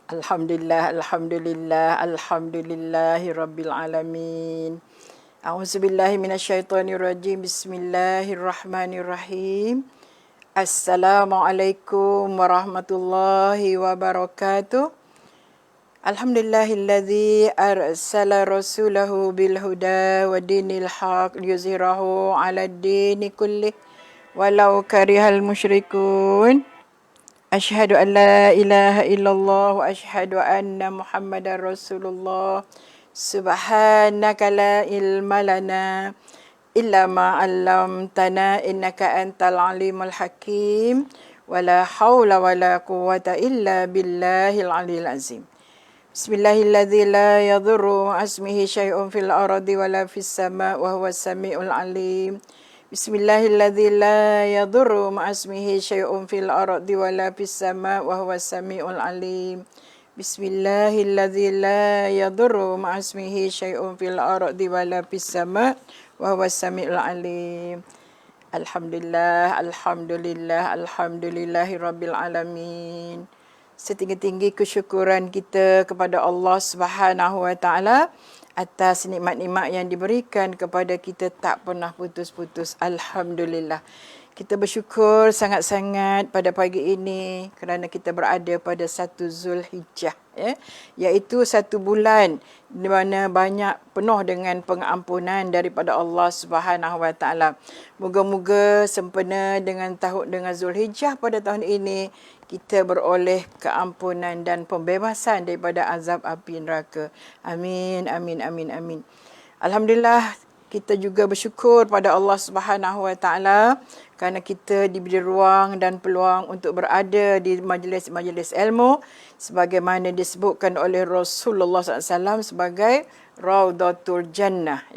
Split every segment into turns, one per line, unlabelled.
Alhamdulillah, alhamdulillah, alhamdulillahi rabbil alamin. A'udzubillahi minasyaitonirrajim. Bismillahirrahmanirrahim. Assalamualaikum warahmatullahi wabarakatuh. Alhamdulillahilladzi arsala rasulahu bil huda wa dinil haq liyuzhirahu 'alad dini kullih walau karihal musyrikun. Asyhadu an la ilaha illallah wa asyhadu anna Muhammadar Rasulullah. Subhanaka la ilma lana illa ma 'allamtana innaka antal alimul hakim. Wala haula wala quwwata illa billahil aliyil azim. Bismillahilladzi la yadhurru ma'asmihi syai'un fil ardi wala fis sama' wa huwas samiul alim. Bismillahilladzi la yadhurru ma'asmihi syai'un fil ardi wala fis sama' wa huwas samiul alim. Bismillahilladzi la yadhurru ma'asmihi syai'un fil ardi wala fis sama' wa huwas samiul alim. Alhamdulillah, alhamdulillah, alhamdulillahi rabbil alamin. Setinggi-tinggi kesyukuran kita kepada Allah Subhanahu wa taala atas nikmat-nikmat yang diberikan kepada kita tak pernah putus-putus. Alhamdulillah. Kita bersyukur sangat-sangat pada pagi ini kerana kita berada pada 1 Zulhijjah, iaitu 1 bulan di mana banyak penuh dengan pengampunan daripada Allah Subhanahu wa taala. Moga-moga sempena dengan Zulhijjah pada tahun ini kita beroleh keampunan dan pembebasan daripada azab api neraka. Amin, amin, amin, amin. Alhamdulillah, kita juga bersyukur pada Allah Subhanahu wa taala kerana kita diberi ruang dan peluang untuk berada di majlis-majlis ilmu sebagaimana disebutkan oleh Rasulullah SAW sebagai Raudatul Jannah,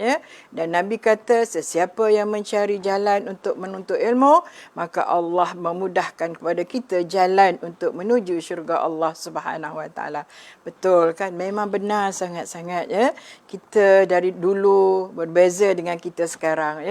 Dan Nabi kata sesiapa yang mencari jalan untuk menuntut ilmu, maka Allah memudahkan kepada kita jalan untuk menuju syurga Allah Subhanahu wa taala. Betul kan? Memang benar sangat-sangat, Kita dari dulu berbeza dengan kita sekarang,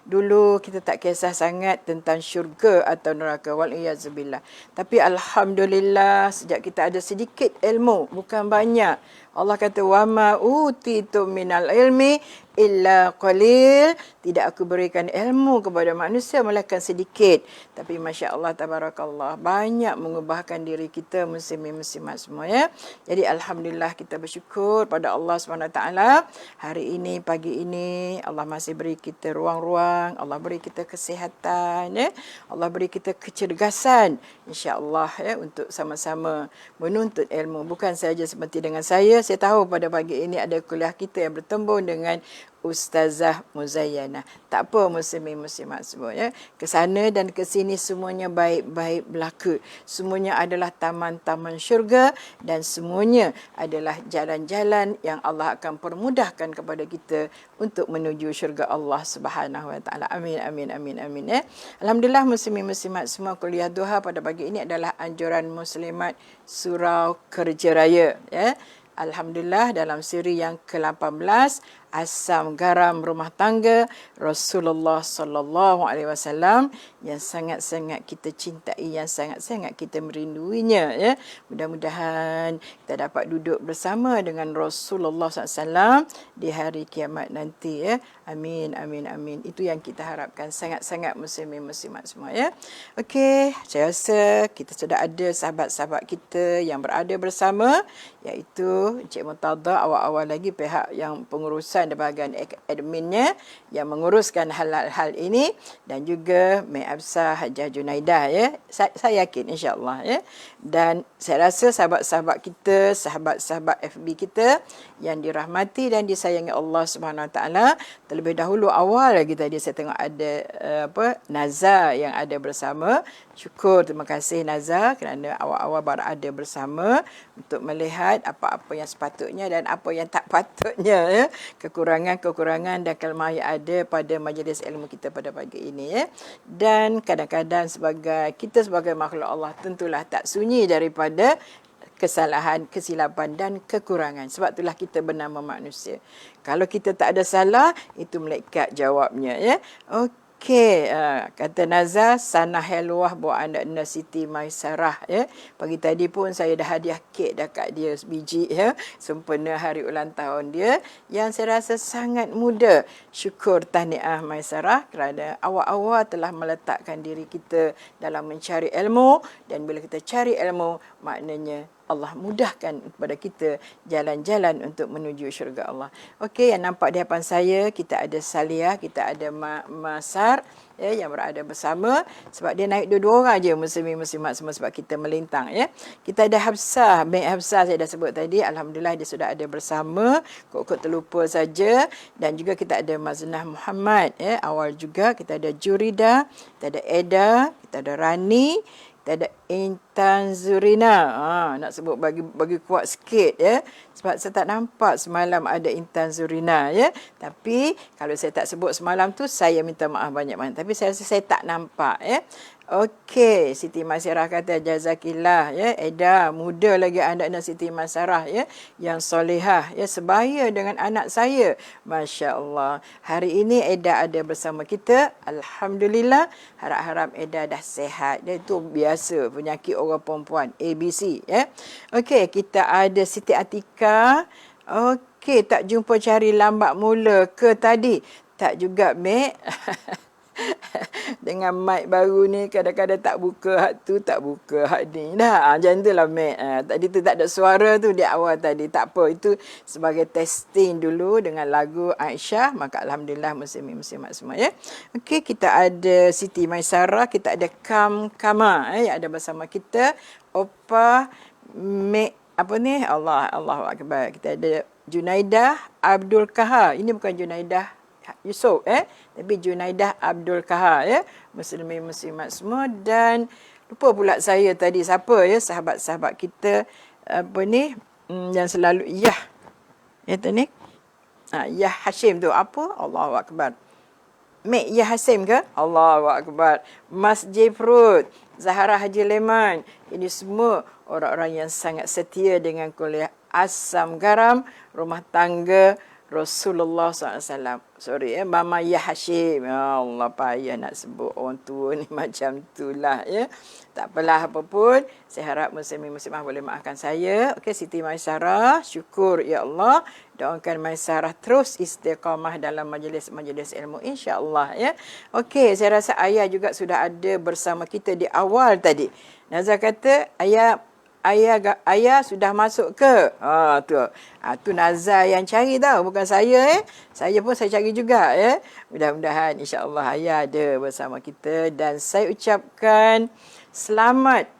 Dulu kita tak kisah sangat tentang syurga atau neraka, wal-iyazubillah. Tapi alhamdulillah sejak kita ada sedikit ilmu, bukan banyak. Allah kata wama utitu minal ilmi illa qalil. Tidak aku berikan ilmu kepada manusia melainkan sedikit. Tapi masya-Allah tabarakallah banyak mengubahkan diri kita muslimin-muslimat semua, Jadi alhamdulillah kita bersyukur pada Allah SWT. Hari ini, pagi ini Allah masih beri kita ruang-ruang, Allah beri kita kesihatan, Allah beri kita kecergasan insya-Allah, untuk sama-sama menuntut ilmu. Bukan saja seperti dengan saya tahu pada pagi ini ada kuliah kita yang bertemu dengan Ustazah Muzayyana. Tak apa muslimin-muslimat semua, Ke sana dan ke sini semuanya baik-baik belaka. Semuanya adalah taman-taman syurga dan semuanya adalah jalan-jalan yang Allah akan permudahkan kepada kita untuk menuju syurga Allah Subhanahu wa taala. Amin, amin, amin, amin, Alhamdulillah muslimin-muslimat semua, kuliah duha pada pagi ini adalah anjuran muslimat Surau Kerja Raya, Alhamdulillah dalam siri yang ke-18, asam garam rumah tangga Rasulullah sallallahu alaihi wasallam yang sangat-sangat kita cintai, yang sangat-sangat kita merinduinya, Mudah-mudahan kita dapat duduk bersama dengan Rasulullah SAW di hari kiamat nanti, Amin, amin, amin. Itu yang kita harapkan sangat-sangat muslimin muslimat semua, Okey, saya rasa kita sudah ada sahabat-sahabat kita yang berada bersama, iaitu Encik Murtada awal-awal lagi pihak yang pengurusan di bahagian adminnya yang menguruskan hal-hal ini, dan juga Mek Absah Hajah Junaidah, Saya yakin insya-Allah, Dan saya rasa sahabat-sahabat kita, sahabat-sahabat FB kita yang dirahmati dan disayangi Allah Subhanahu Wa Taala, terlebih dahulu awal lagi tadi saya tengok ada Nazar yang ada bersama. Syukur, terima kasih Nazar kerana awal-awal berada bersama untuk melihat apa-apa yang sepatutnya dan apa yang tak patutnya, kekurangan-kekurangan dan kelemahan yang ada pada majlis ilmu kita pada pagi ini, Dan kadang-kadang kita sebagai makhluk Allah tentulah tak sunyi daripada kesalahan, kesilapan dan kekurangan. Sebab itulah kita bernama manusia. Kalau kita tak ada salah, itu malaikat jawabnya, Okey. Okey, kata Nazar, sana helwah buat anak Siti Maisarah ya. Pagi tadi pun saya dah hadiah kek dekat dia sebiji ya, sempena hari ulang tahun dia yang saya rasa sangat muda. Syukur tahniah Maisarah kerana awal-awal telah meletakkan diri kita dalam mencari ilmu, dan bila kita cari ilmu maknanya Allah mudahkan kepada kita jalan-jalan untuk menuju syurga Allah. Okey, yang nampak di hadapan saya, kita ada Salihah, kita ada Masar ya, yang berada bersama. Sebab dia naik dua-dua orang je muslimin-muslimat semua, sebab kita melintang ya. Kita ada Hafsah, Mek Hafsah saya dah sebut tadi. Alhamdulillah dia sudah ada bersama. Kok terlupa saja. Dan juga kita ada Maznah Muhammad ya, awal juga. Kita ada Jurida, kita ada Eda, kita ada Rani, kita ada Intan Zurina. Nak sebut bagi kuat sikit ya. Sebab saya tak nampak semalam ada Intan Zurina ya. Tapi kalau saya tak sebut semalam tu, saya minta maaf banyak-banyak. Tapi saya rasa saya tak nampak ya. Okey, Siti Maisarah kata jazakillah ya. Eda, muda lagi anak Siti Maisarah ya, yang solehah ya, sebaya dengan anak saya. Masya-Allah. Hari ini Eda ada bersama kita. Alhamdulillah. Harap-harap Eda dah sihat. Dia tu biasa penyakit orang perempuan, ABC ya. Okey, kita ada Siti Atika. Okey, tak jumpa cari lambat mula ke tadi? Tak juga, Mek. Dengan mic baru ni kadang-kadang tak buka hak tu, tak buka hak ni dah. Macam tu lah, Mek. Tadi tu tak ada suara tu di awal tadi. Tak apa, itu sebagai testing dulu dengan lagu Aisyah. Maka Alhamdulillah muslimin-muslimat semua ya. Okey, kita ada Siti Maisarah, kita ada Kama yang ada bersama kita. Opa Mek apa ni? Allahu Akbar. Kita ada Junaidah Abdul Kahar. Ini bukan Junaidah Yusof tapi Junaidah Abdul Kahar ya, muslimin muslimat semua. Dan lupa pula saya tadi siapa ya, sahabat-sahabat kita apa ni yang selalu tu ni Yah Hashim tu apa? Allahu Akbar. Mek Yah Hashim ke? Allahu Akbar. Mas Jefrud, Zahara Haji Leman, ini semua orang-orang yang sangat setia dengan kuliah Asam Garam Rumah Tangga Rasulullah SAW. Sorry Mama Yah Hashim. Ya Allah, payah nak sebut orang tua ni macam itulah ya. Tak apalah apa pun. Saya harap muslimin-muslimah boleh maafkan saya. Okey, Siti Maisarah, syukur ya Allah. Doakan Maisarah terus istiqamah dalam majlis-majlis ilmu insya-Allah ya. Okey, saya rasa ayah juga sudah ada bersama kita di awal tadi. Nazar kata ayah sudah masuk ke? Tu Nazar yang cari tau, bukan saya Saya pun saya cari juga ya. Mudah-mudahan insya-Allah ayah ada bersama kita, dan saya ucapkan selamat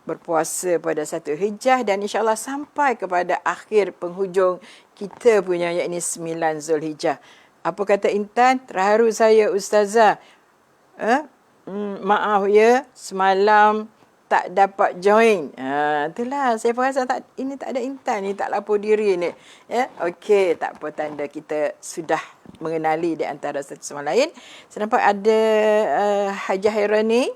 berpuasa pada 1 Hijjah, dan insya-Allah sampai kepada akhir penghujung kita punya, iaitu 9 Zulhijjah. Apa kata Intan? Terharu saya Ustazah. Maaf ya, semalam tak dapat join. Itulah saya rasa ini tak ada Intan ni, tak lapor diri ni. Ya, okey, tak apa, tanda kita sudah mengenali di antara satu sama lain. Saya nampak ada Hajah Hairani,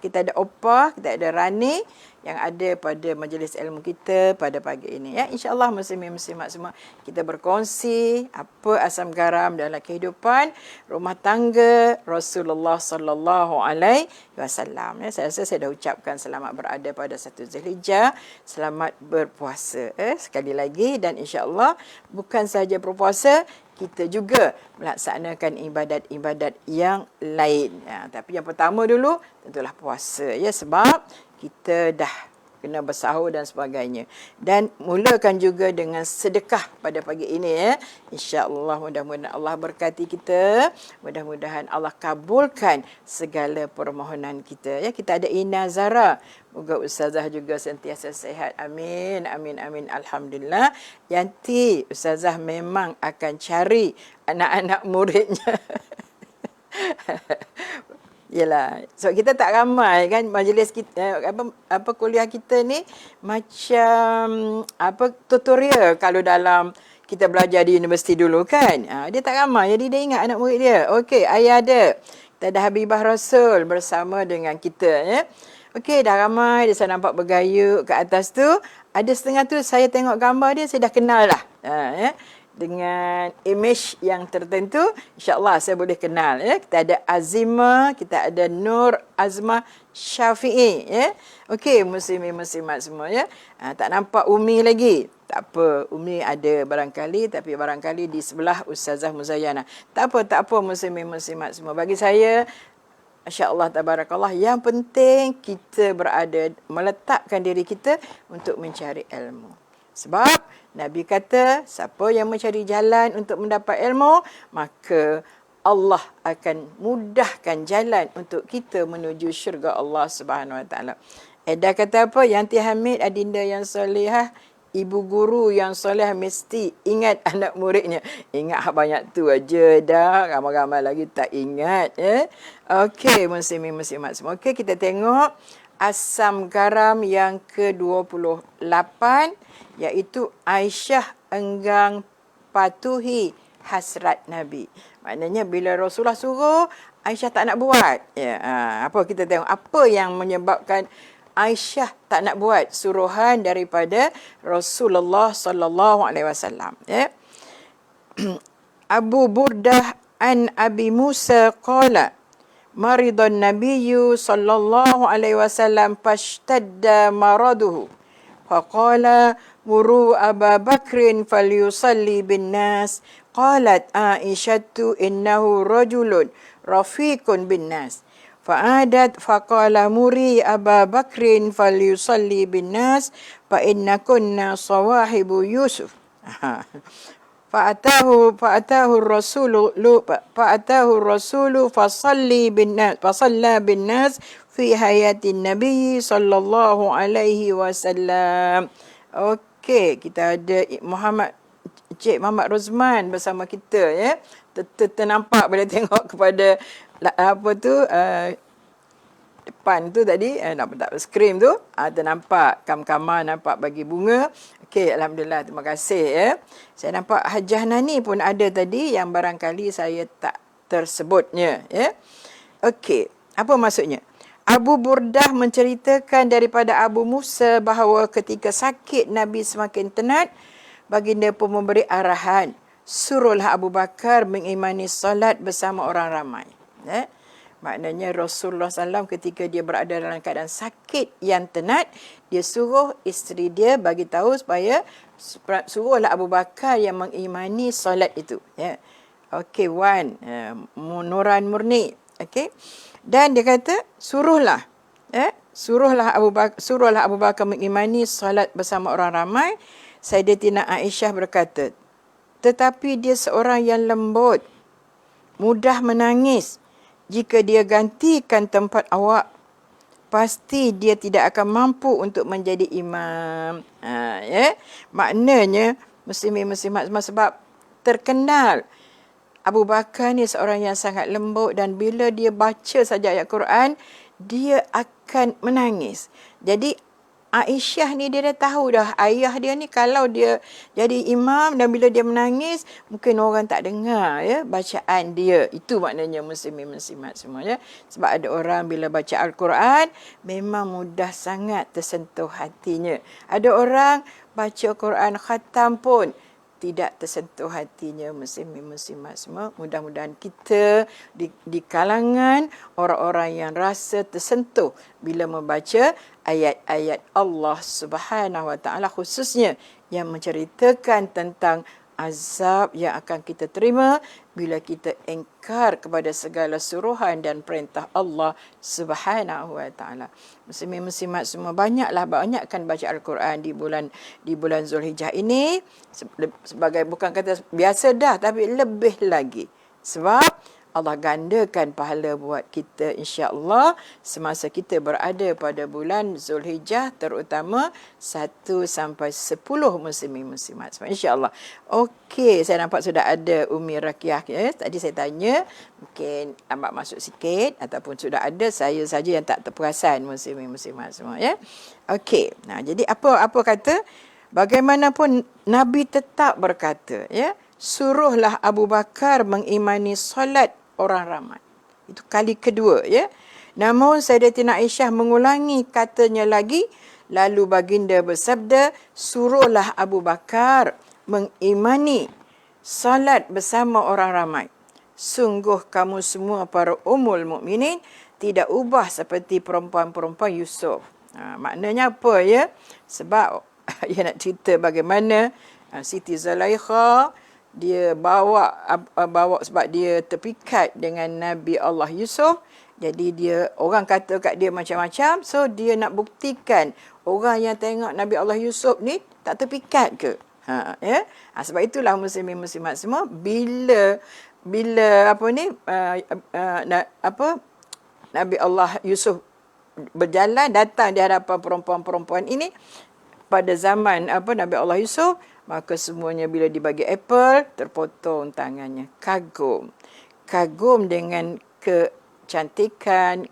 kita ada Opa, kita ada Rani yang ada pada majlis ilmu kita pada pagi ini ya. Insya-Allah muslimin-muslimat semua kita berkongsi apa asam garam dalam kehidupan rumah tangga Rasulullah sallallahu alaihi wasallam ya. Saya rasa saya dah ucapkan selamat berada pada 1 Zulhijjah, selamat berpuasa sekali lagi, dan insya-Allah bukan sahaja berpuasa, kita juga melaksanakan ibadat-ibadat yang lain ya. Tapi yang pertama dulu tentulah puasa ya, sebab kita dah kena bersahur dan sebagainya. Dan mulakan juga dengan sedekah pada pagi ini ya. InsyaAllah mudah-mudahan Allah berkati kita. Mudah-mudahan Allah kabulkan segala permohonan kita ya. Kita ada Ina Zara. Moga Ustazah juga sentiasa sihat. Amin, amin, amin. Alhamdulillah. Yanti, Ustazah memang akan cari anak-anak muridnya. Yalah, so kita tak ramai kan majlis kita, apa kuliah kita ni macam tutorial kalau dalam kita belajar di universiti dulu kan. Dia tak ramai, jadi dia ingat anak murid dia. Okey, ayah ada. Kita ada Habibah Rasul bersama dengan kita ya. Okey, dah ramai, dia saya nampak bergayut ke atas tu. Ada setengah tu saya tengok gambar dia, saya dah kenal lah. Ya. dengan image yang tertentu, insya-Allah saya boleh kenal ya. Kita ada Azimah, kita ada Nur Azmah Syafi'i ya. Okey, muslimin muslimat semua ya. Tak nampak Umi lagi. Tak apa, Umi ada barangkali, tapi barangkali di sebelah Ustazah Muzayyana. Tak apa muslimin muslimat semua. Bagi saya, Masya-Allah tabarakallah, yang penting kita berada, meletakkan diri kita untuk mencari ilmu. Sebab Nabi kata, siapa yang mencari jalan untuk mendapat ilmu, maka Allah akan mudahkan jalan untuk kita menuju syurga Allah Subhanahu Wa Taala. Eda kata apa? Yanti Hamid, adinda yang solehah, ibu guru yang soleh mesti ingat anak muridnya. Ingat banyak tu aja dah. Ramai-ramai lagi tak ingat. Ya? Okey, muslimin muslimat semua. Okey, kita tengok asam garam yang ke-28, iaitu Aisyah enggan patuhi hasrat Nabi. Maknanya bila Rasulullah suruh, Aisyah tak nak buat. Ya, apa kita tengok apa yang menyebabkan Aisyah tak nak buat suruhan daripada Rasulullah sallallahu alaihi wasallam, ya. Abu Burdah an Abi Musa qala maridan nabiyyu sallallahu alaihi wasallam fashtadda maraduhu faqala muru Aba Bakrin falyusalli bin nas. Qalat Aisyatu innahu rajulun rafiqun bin nas. Fa'adat faqala muri Aba Bakrin falyusalli bin nas fa innakunna sawahibu Yusuf. Fa'atahu rasulu fasalli bin nas fasalla bin nas fi hayatin Nabi sallallahu alaihi wasallam. Okey, kita ada Cik Muhammad Rozman bersama kita ya. Ternampak boleh tengok kepada apa tu depan tu tadi, nampak skrin tu, ternampak kam-kaman, nampak bagi bunga. Okey, alhamdulillah, terima kasih ya. Saya nampak Hajah Nani pun ada tadi yang barangkali saya tak tersebutnya ya. Okey, apa maksudnya? Abu Burdah menceritakan daripada Abu Musa bahawa ketika sakit Nabi semakin tenat, baginda pun memberi arahan, suruhlah Abu Bakar mengimani salat bersama orang ramai. Ya? Maknanya Rasulullah SAW ketika dia berada dalam keadaan sakit yang tenat, dia suruh isteri dia bagi tahu supaya suruhlah Abu Bakar yang mengimani solat itu. Ya. Okey, nuran murni. Okey. Dan dia kata suruhlah suruhlah Abu Bakar mengimani solat bersama orang ramai. Sayyidatina Aisyah berkata, tetapi dia seorang yang lembut, mudah menangis. Jika dia gantikan tempat awak, pasti dia tidak akan mampu untuk menjadi imam. Ya? Maknanya, muslimin muslimat sebab terkenal Abu Bakar ni seorang yang sangat lembut, dan bila dia baca saja ayat Quran, dia akan menangis. Jadi Aisyah ni dia dah tahu dah, ayah dia ni kalau dia jadi imam dan bila dia menangis, mungkin orang tak dengar ya bacaan dia. Itu maknanya muslimin muslimat semua ya. Sebab ada orang bila baca Al-Quran memang mudah sangat tersentuh hatinya. Ada orang baca Quran khatam pun tidak tersentuh hatinya. Muslimin muslimat semua, mudah-mudahan kita di kalangan orang-orang yang rasa tersentuh bila membaca ayat-ayat Allah Subhanahu Wa Taala, khususnya yang menceritakan tentang azab yang akan kita terima bila kita engkar kepada segala suruhan dan perintah Allah Subhanahu Wa Taala. Muslimin muslimat semua, banyakkan baca Al-Quran di bulan Zulhijjah ini, sebagai bukan kata biasa dah, tapi lebih lagi sebab Allah gandakan pahala buat kita insya-Allah semasa kita berada pada bulan Zulhijjah, terutama 1 sampai 10 muslimin muslimat insya-Allah. Okey, saya nampak sudah ada Umi Rakiah ya. Tadi saya tanya, mungkin lambat masuk sikit ataupun sudah ada, saya saja yang tak terperasan muslimin muslimat semua ya. Okey. Nah, jadi apa kata? Bagaimanapun Nabi tetap berkata ya, suruhlah Abu Bakar mengimani solat orang ramai. Itu kali kedua ya. Namun Sayyidatina Aisyah mengulangi katanya lagi, lalu baginda bersabda, suruhlah Abu Bakar mengimani salat bersama orang ramai. Sungguh kamu semua para ummul mukminin tidak ubah seperti perempuan-perempuan Yusuf. Maknanya apa ya? Sebab ia nak cerita bagaimana Siti Zulaikha dia bawa sebab dia terpikat dengan Nabi Allah Yusuf. Jadi dia orang kata kat dia macam-macam, so dia nak buktikan orang yang tengok Nabi Allah Yusuf ni tak terpikat ke. Sebab itulah muslimin-muslimat semua bila Nabi Allah Yusuf berjalan datang di hadapan perempuan-perempuan ini pada zaman Nabi Allah Yusuf, maka semuanya bila dibagi apple terpotong tangannya. Kagum dengan kecantikan,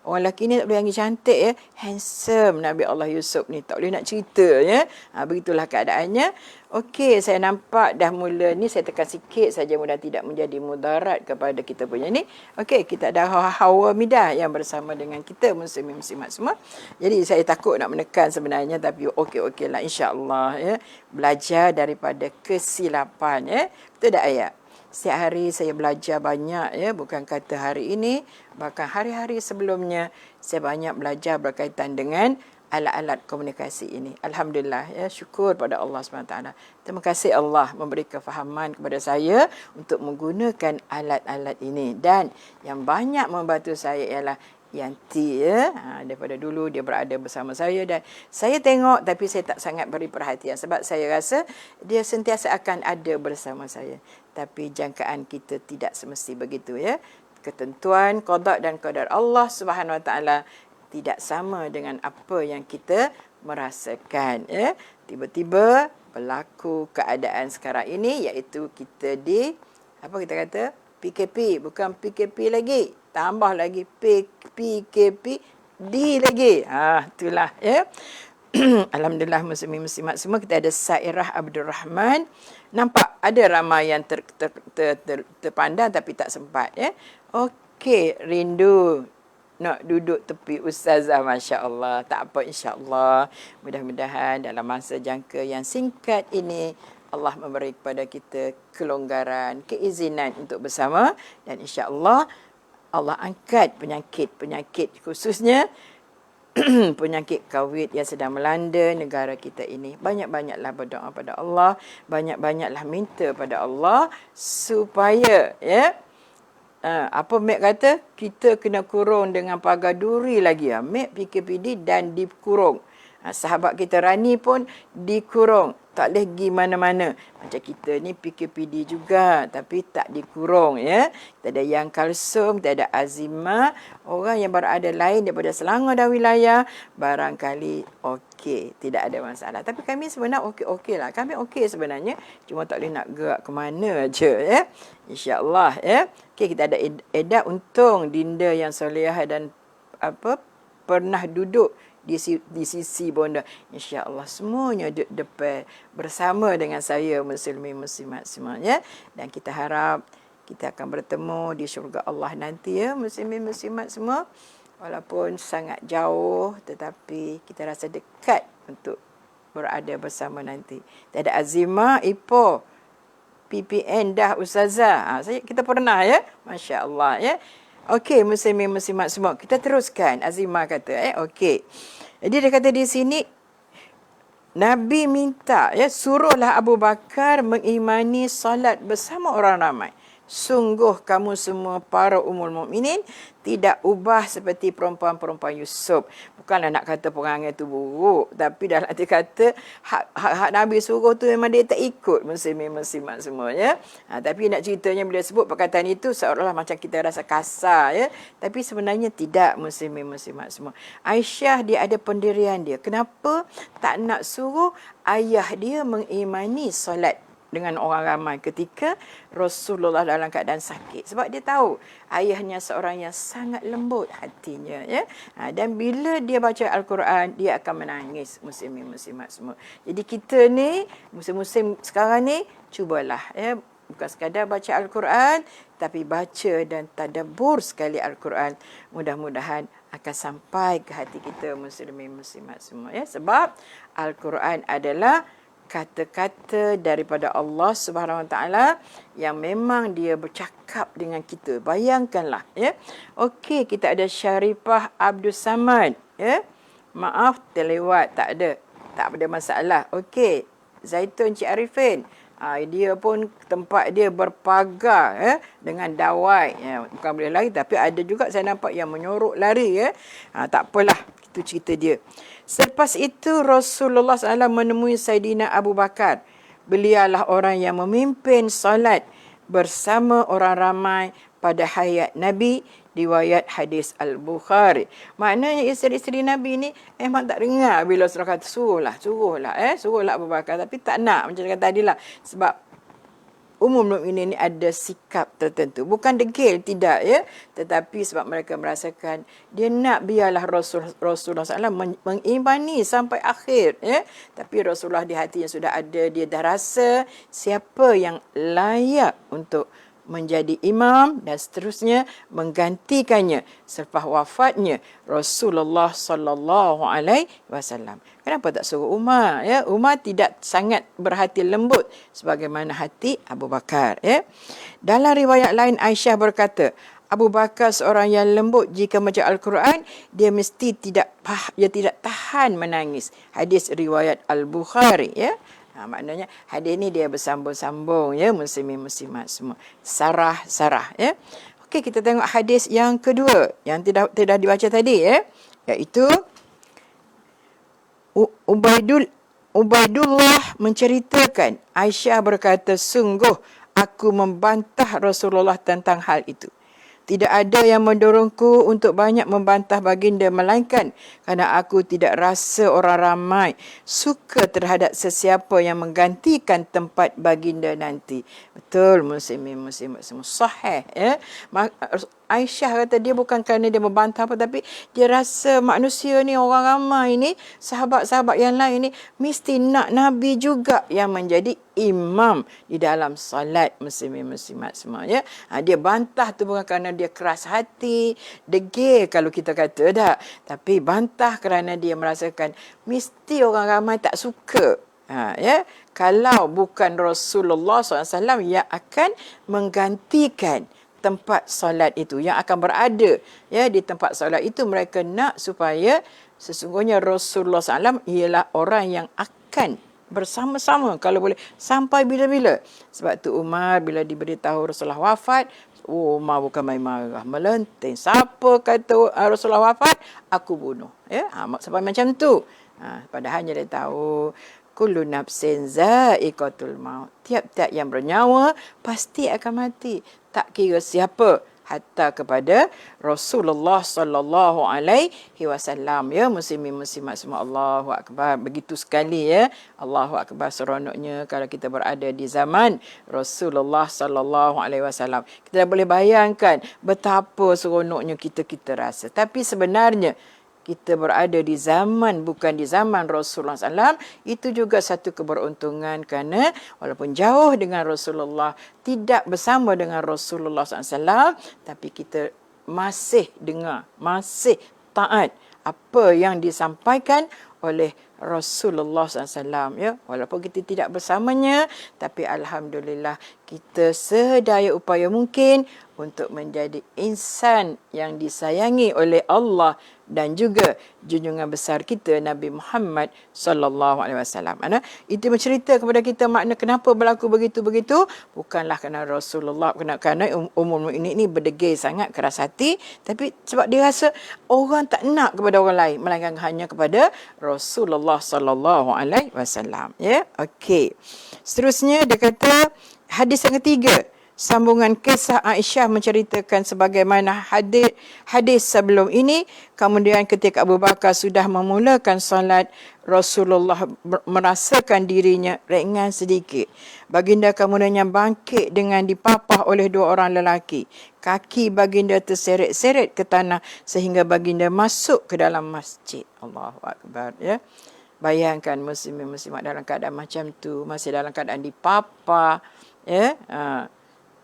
orang lelaki ni tak boleh lagi cantik ya, handsome Nabi Allah Yusuf ni, tak boleh nak cerita ya. Begitulah keadaannya. Okey, saya nampak dah mula ni, saya tekan sikit saja mudah tidak menjadi mudarat kepada kita punya ni. Okey, kita ada Hawa Midah yang bersama dengan kita muslimin-muslimat semua. Jadi saya takut nak menekan sebenarnya, tapi okeylah insya-Allah ya. Belajar daripada kesilapan ya. Betul tak ayat? Setiap hari saya belajar banyak ya, bukan kata hari ini, bahkan hari-hari sebelumnya saya banyak belajar berkaitan dengan alat-alat komunikasi ini. Alhamdulillah ya, syukur pada Allah SWT. Terima kasih Allah memberi kefahaman kepada saya untuk menggunakan alat-alat ini, dan yang banyak membantu saya ialah Yanti ya. Daripada dulu dia berada bersama saya dan saya tengok, tapi saya tak sangat beri perhatian sebab saya rasa dia sentiasa akan ada bersama saya. Tapi jangkaan kita tidak semesti begitu ya. Ketentuan qada dan qadar Allah Subhanahu Wa Taala tidak sama dengan apa yang kita merasakan ya. Tiba-tiba berlaku keadaan sekarang ini, iaitu kita di PKP, bukan PKP lagi, tambah lagi PKP D lagi. Itulah ya. Alhamdulillah muslimin-muslimat semua, kita ada Sairah Abdul Rahman. Nampak ada ramai yang terpandang tapi tak sempat ya. Okey, rindu nak duduk tepi ustazah, masya-Allah. Tak apa, insya-Allah. Mudah-mudahan dalam masa jangka yang singkat ini Allah memberi kepada kita kelonggaran, keizinan untuk bersama, dan insya-Allah Allah angkat penyakit-penyakit, khususnya penyakit COVID yang sedang melanda negara kita ini. Banyak-banyaklah berdoa pada Allah, banyak-banyaklah minta pada Allah supaya ya, apa Mek kata, kita kena kurung dengan pagar duri lagi ya. Mek PKPD dan dikurung. Sahabat kita Rani pun dikurung, tak boleh pergi mana-mana. Macam kita ni PKPD juga, tapi tak dikurung ya. Kita ada Yang Kalsum, kita ada Azimah. Orang yang berada lain daripada Selangor dan wilayah, barangkali okey, tidak ada masalah. Tapi kami sebenarnya okey lah. Kami okey sebenarnya, cuma tak boleh nak gerak ke mana aja ya. InsyaAllah ya. Okey, kita ada Edah Untung, Dinda yang solehah dan pernah duduk di sisi bonda. InsyaAllah semuanya duduk depan bersama dengan saya muslimin-muslimat semuanya. Dan kita harap kita akan bertemu di syurga Allah nanti ya muslimin-muslimat semua. Walaupun sangat jauh, tetapi kita rasa dekat untuk berada bersama nanti. Kita ada Azimah, Ipoh, PPN dah Ustazah. Kita pernah ya. Masya Allah ya. Okey, muslimin-muslimat semua. Kita teruskan. Azimah kata okey. Jadi dia kata di sini, Nabi minta ya, suruhlah Abu Bakar mengimani salat bersama orang ramai. Sungguh kamu semua para ummul mukminin tidak ubah seperti perempuan-perempuan Yusuf. Bukanlah nak kata perangai tu buruk, tapi dah dia kata hak Nabi suruh tu memang dia tak ikut muslimin-muslimat semua ya. Tapi nak ceritanya bila sebut perkataan itu seolah-olah macam kita rasa kasar ya. Tapi sebenarnya tidak muslimin-muslimat semua. Aisyah dia ada pendirian dia. Kenapa tak nak suruh ayah dia mengimani solat dengan orang ramai ketika Rasulullah dalam keadaan sakit? Sebab dia tahu ayahnya seorang yang sangat lembut hatinya ya. Dan bila dia baca Al-Quran, dia akan menangis muslimin-muslimat semua. Jadi kita ni musim-musim sekarang ni cubalah ya, bukan sekadar baca Al-Quran, tapi baca dan tadabbur sekali Al-Quran. Mudah-mudahan akan sampai ke hati kita muslimin-muslimat semua ya. Sebab Al-Quran adalah kata-kata daripada Allah Subhanahu Wa Taala yang memang dia bercakap dengan kita. Bayangkanlah, ya. Okey, kita ada Syarifah Abdul Samad, ya. Maaf terlewat, tak ada. Tak ada masalah. Okey, Zaitun Cik Arifin. Dia pun tempat dia berpagar, ya, dengan dawai, ya. Bukan boleh lari, tapi ada juga saya nampak yang menyorok lari, ya. Tak apalah, itu cerita dia. Selepas itu Rasulullah SAW menemui Saidina Abu Bakar. Beliaulah orang yang memimpin solat bersama orang ramai pada hayat Nabi, riwayat hadis Al-Bukhari. Maknanya isteri-isteri Nabi ni memang tak dengar bila Rasulullah kata suruhlah Abu Bakar, tapi tak nak macam kata tadi lah, sebab umum mukminin ni ada sikap tertentu, bukan degil, tidak, ya, tetapi sebab mereka merasakan dia nak biarlah Rasulullah SAW mengimani sampai akhir, ya. Tapi Rasulullah di hatinya sudah ada, dia dah rasa siapa yang layak untuk menjadi imam dan seterusnya menggantikannya selepas wafatnya Rasulullah sallallahu alaihi wasallam. Kenapa tak suruh Umar, ya? Umar tidak sangat berhati lembut sebagaimana hati Abu Bakar, ya. Dalam riwayat lain Aisyah berkata, Abu Bakar seorang yang lembut jika membaca Al-Quran, dia mesti tidak tahan menangis. Hadis riwayat Al-Bukhari, ya. Maknanya hadis ni dia bersambung-sambung, ya, muslimin-muslimat semua. Sarah, ya. Okey, kita tengok hadis yang kedua yang tidak dibaca tadi, ya, iaitu Ubaidullah menceritakan, Aisyah berkata, sungguh aku membantah Rasulullah tentang hal itu. Tidak ada yang mendorongku untuk banyak membantah baginda, melainkan kerana aku tidak rasa orang ramai suka terhadap sesiapa yang menggantikan tempat baginda nanti. Betul, muslimin muslimat semua. Sahih, ya. Aisyah kata dia bukan kerana dia membantah apa, tapi dia rasa manusia ni, orang ramai ni, sahabat-sahabat yang lain ni mesti nak Nabi juga yang menjadi imam di dalam salat, muslimin muslimat semua, ya. Dia bantah tu bukan kerana dia keras hati, degil kalau kita kata, tak, tapi bantah kerana dia merasakan mesti orang ramai tak suka, ya, kalau bukan Rasulullah SAW yang akan menggantikan tempat solat itu, yang akan berada, ya, di tempat solat itu. Mereka nak supaya sesungguhnya Rasulullah SAW ialah orang yang akan bersama-sama, kalau boleh sampai bila-bila. Sebab tu Umar bila diberitahu Rasulullah wafat, Umar bukan main marah, melenting. Siapa kata Rasulullah wafat, aku bunuh, ya. Sampai macam tu. Padahal dia tahu kullu nafsin za'iqatul maut. Tiap-tiap yang bernyawa pasti akan mati. Tak kira siapa, hatta kepada Rasulullah sallallahu alaihi wasallam, ya, muslimin muslimat semua. Allahu akbar. Begitu sekali, ya. Allahu akbar seronoknya kalau kita berada di zaman Rasulullah sallallahu alaihi wasallam. Kita dah boleh bayangkan betapa seronoknya kita rasa. Tapi sebenarnya kita berada di zaman, bukan di zaman Rasulullah SAW, itu juga satu keberuntungan, kerana walaupun jauh dengan Rasulullah, tidak bersama dengan Rasulullah SAW, tapi kita masih dengar, masih taat apa yang disampaikan oleh Rasulullah SAW, ya. Walaupun kita tidak bersamanya, tapi alhamdulillah kita sedaya upaya mungkin untuk menjadi insan yang disayangi oleh Allah dan juga junjungan besar kita Nabi Muhammad sallallahu alaihi wasallam. Itu mencerita kepada kita makna kenapa berlaku begitu-begitu, bukanlah kerana Rasulullah, kerana umum ini berdegil sangat, keras hati, tapi sebab dia rasa orang tak nak kepada orang lain, melainkan hanya kepada Rasulullah sallallahu alaihi wasallam, ya. Okey. Seterusnya dia kata hadis yang ketiga, sambungan kisah Aisyah menceritakan sebagaimana hadis sebelum ini. Kemudian ketika Abu Bakar sudah memulakan solat, Rasulullah merasakan dirinya ringan sedikit. Baginda kemudian bangkit dengan dipapah oleh dua orang lelaki. Kaki baginda terseret-seret ke tanah sehingga baginda masuk ke dalam masjid. Allahu akbar, ya. Bayangkan muslimin muslimat dalam keadaan macam tu, masih dalam keadaan dipapah, ya.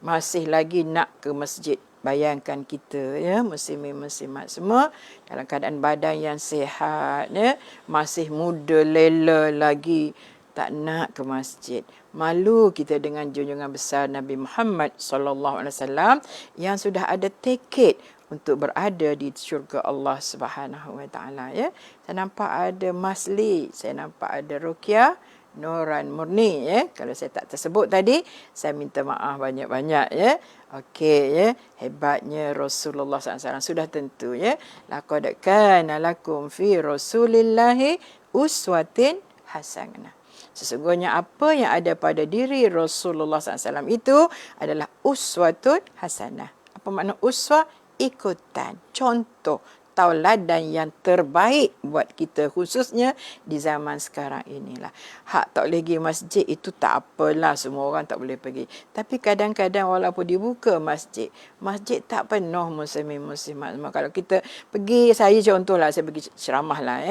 Masih lagi nak ke masjid. Bayangkan kita, ya, muslimin muslimat semua dalam keadaan badan yang sihat, ya, masih muda, lela lagi, tak nak ke masjid. Malu kita dengan junjungan besar Nabi Muhammad sallallahu alaihi wasallam yang sudah ada tiket untuk berada di syurga Allah Subhanahu wa taala, ya. Saya nampak ada Masli, saya nampak ada Ruqyah Nuran Murni, ya. Kalau saya tak tersebut tadi, saya minta maaf banyak-banyak, ya. Okey, ya. Hebatnya Rasulullah SAW sudah tentu, ya. Laqad kana lakum fi Rasulillahi uswatin hasanah. Sesungguhnya apa yang ada pada diri Rasulullah SAW itu adalah uswatun hasanah. Apa makna uswah? Ikutan, contoh, tauladan yang terbaik buat kita, khususnya di zaman sekarang inilah. Hak tak boleh pergi masjid itu tak apalah, semua orang tak boleh pergi. Tapi kadang-kadang walaupun dibuka masjid, masjid tak penuh muslimin-muslimat. Kalau kita pergi, saya contohlah, saya pergi ceramah lah,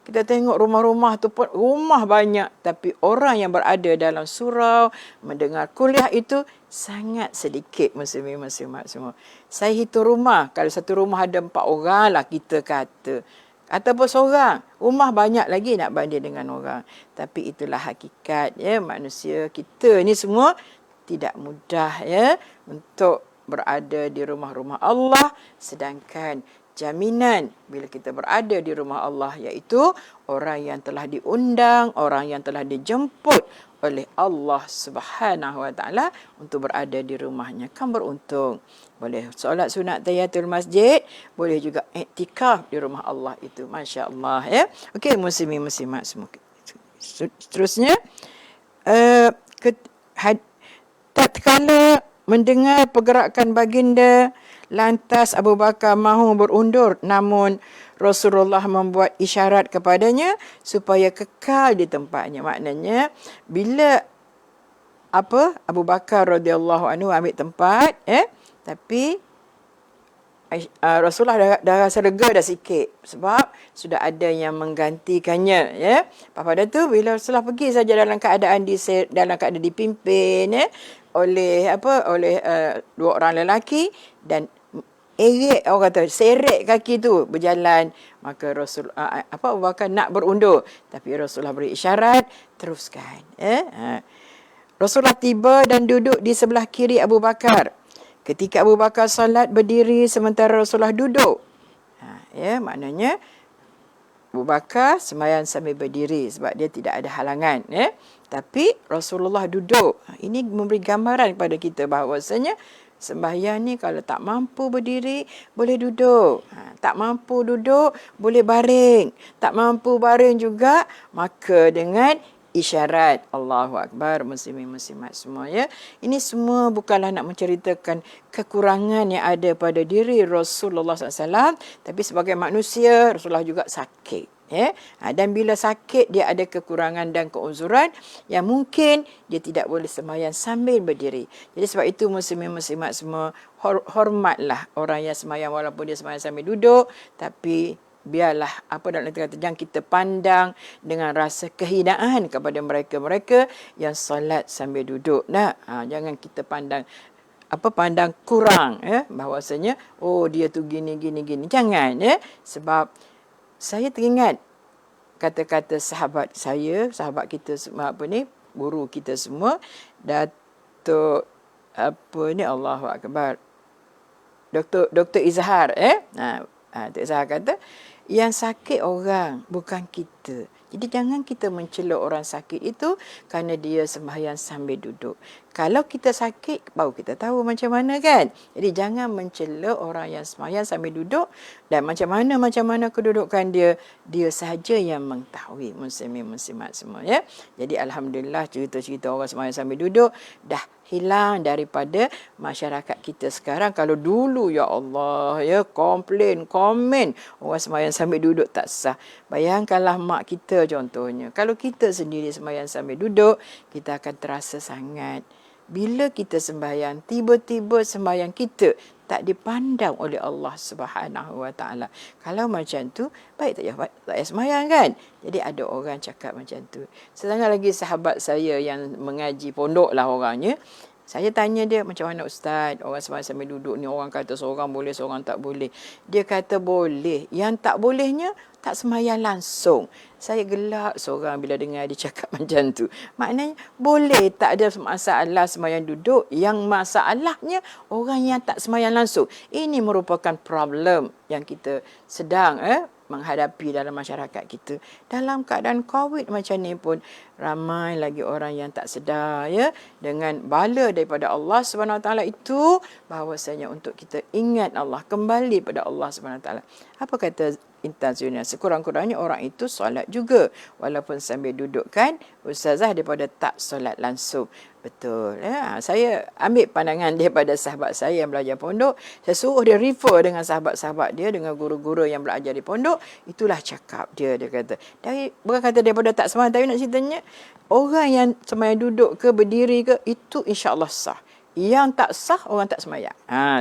kita tengok rumah-rumah tu pun rumah banyak, tapi orang yang berada dalam surau mendengar kuliah itu sangat sedikit muslimin-muslimat semua. Saya hitung rumah, kalau satu rumah ada 4 orang lah kita kata, ataupun seorang, rumah banyak lagi nak banding dengan orang. Tapi itulah hakikat, ya, manusia kita ni semua tidak mudah, ya, untuk berada di rumah-rumah Allah, sedangkan jaminan bila kita berada di rumah Allah iaitu orang yang telah diundang, orang yang telah dijemput oleh Allah Subhanahu wa taala untuk berada di rumahnya, kan beruntung. Boleh solat sunat tahiyatul masjid, boleh juga iktikaf di rumah Allah itu. Masya-Allah, ya. Okey, muslimin muslimat semua. Seterusnya, tatkala mendengar pergerakan baginda, lantas Abu Bakar mahu berundur, namun Rasulullah membuat isyarat kepadanya supaya kekal di tempatnya. Maknanya bila Abu Bakar radhiyallahu anhu ambil tempat, tapi Rasulullah dah rasa lega dah sikit sebab sudah ada yang menggantikannya, ya. Pada tu bila Rasulullah pergi saja dalam keadaan dipimpin, oleh dua orang lelaki dan orang kata seret kaki tu berjalan, maka Abu Bakar nak berundur, tapi Rasulullah beri isyarat teruskan, Rasulullah tiba dan duduk di sebelah kiri Abu Bakar. Ketika Abu Bakar salat berdiri sementara Rasulullah duduk. Maknanya Abu Bakar sembahyang sambil berdiri sebab dia tidak ada halangan, tapi Rasulullah duduk. Ini memberi gambaran kepada kita bahawasanya sembahyang ni kalau tak mampu berdiri boleh duduk, tak mampu duduk boleh baring, tak mampu baring juga maka dengan isyarat. Allahu Akbar, muslimin muslimat semua, ya. Ini semua bukanlah nak menceritakan kekurangan yang ada pada diri Rasulullah SAW, tapi sebagai manusia Rasulullah juga sakit, ya. Dan bila sakit dia ada kekurangan dan keuzuran yang mungkin dia tidak boleh sembahyang sambil berdiri. Jadi sebab itu muslimin muslimat semua, hormatlah orang yang sembahyang walaupun dia sembahyang sambil duduk, tapi biarlah dalam kata jangan kita pandang dengan rasa kehinaan kepada mereka-mereka yang solat sambil duduk. Jangan kita pandang kurang, bahawasanya dia tu gini. Jangan, sebab saya teringat kata-kata sahabat kita semua, guru kita semua, Datuk Allahu Akbar, Dr. Izhar, Dr. Izhar kata yang sakit orang bukan kita. Jadi jangan kita mencela orang sakit itu kerana dia sembahyang sambil duduk. Kalau kita sakit, baru kita tahu macam mana, kan? Jadi jangan mencela orang yang sembahyang sambil duduk dan macam mana kedudukan dia sahaja yang mengetahui, muslimin muslimat semua, ya. Jadi alhamdulillah cerita-cerita orang sembahyang sambil duduk dah hilang daripada masyarakat kita sekarang. Kalau dulu ya Allah, ya, komen orang sembahyang sambil duduk tak sah. Bayangkanlah mak kita contohnya. Kalau kita sendiri sembahyang sambil duduk, kita akan terasa sangat. Bila kita sembahyang, tiba-tiba sembahyang kita tak dipandang oleh Allah Subhanahu wa taala. Kalau macam tu, baik tak payah sembahyang, kan? Jadi ada orang cakap macam tu. Sedangkan lagi sahabat saya yang mengaji pondok lah orangnya, Saya tanya dia, macam mana Ustaz? Orang sembahyang sambil duduk ni, orang kata seorang boleh, seorang tak boleh. Dia kata boleh. Yang tak bolehnya, tak sembahyang langsung. Saya gelak seorang bila dengar dia cakap macam tu. Maknanya, boleh, tak ada masalah sembahyang duduk. Yang masalahnya, orang yang tak sembahyang langsung. Ini merupakan problem yang kita sedang menghadapi dalam masyarakat kita. Dalam keadaan COVID macam ni pun, ramai lagi orang yang tak sedar ya, dengan bala daripada Allah SWT itu, bahawasanya untuk kita ingat Allah, kembali pada Allah SWT. Apa kata Intan Zunia? Sekurang-kurangnya orang itu solat juga, walaupun sambil duduk kan, ustazah, daripada tak solat langsung. Betul. Ya, saya ambil pandangan daripada sahabat saya yang belajar pondok. Saya suruh dia refer dengan sahabat-sahabat dia, dengan guru-guru yang belajar di pondok. Itulah cakap dia. Dia kata, bukan kata daripada tak sembahyang, tapi nak ceritanya, orang yang sembahyang duduk ke, berdiri ke, itu insya-Allah sah. Yang tak sah, orang tak sembahyang.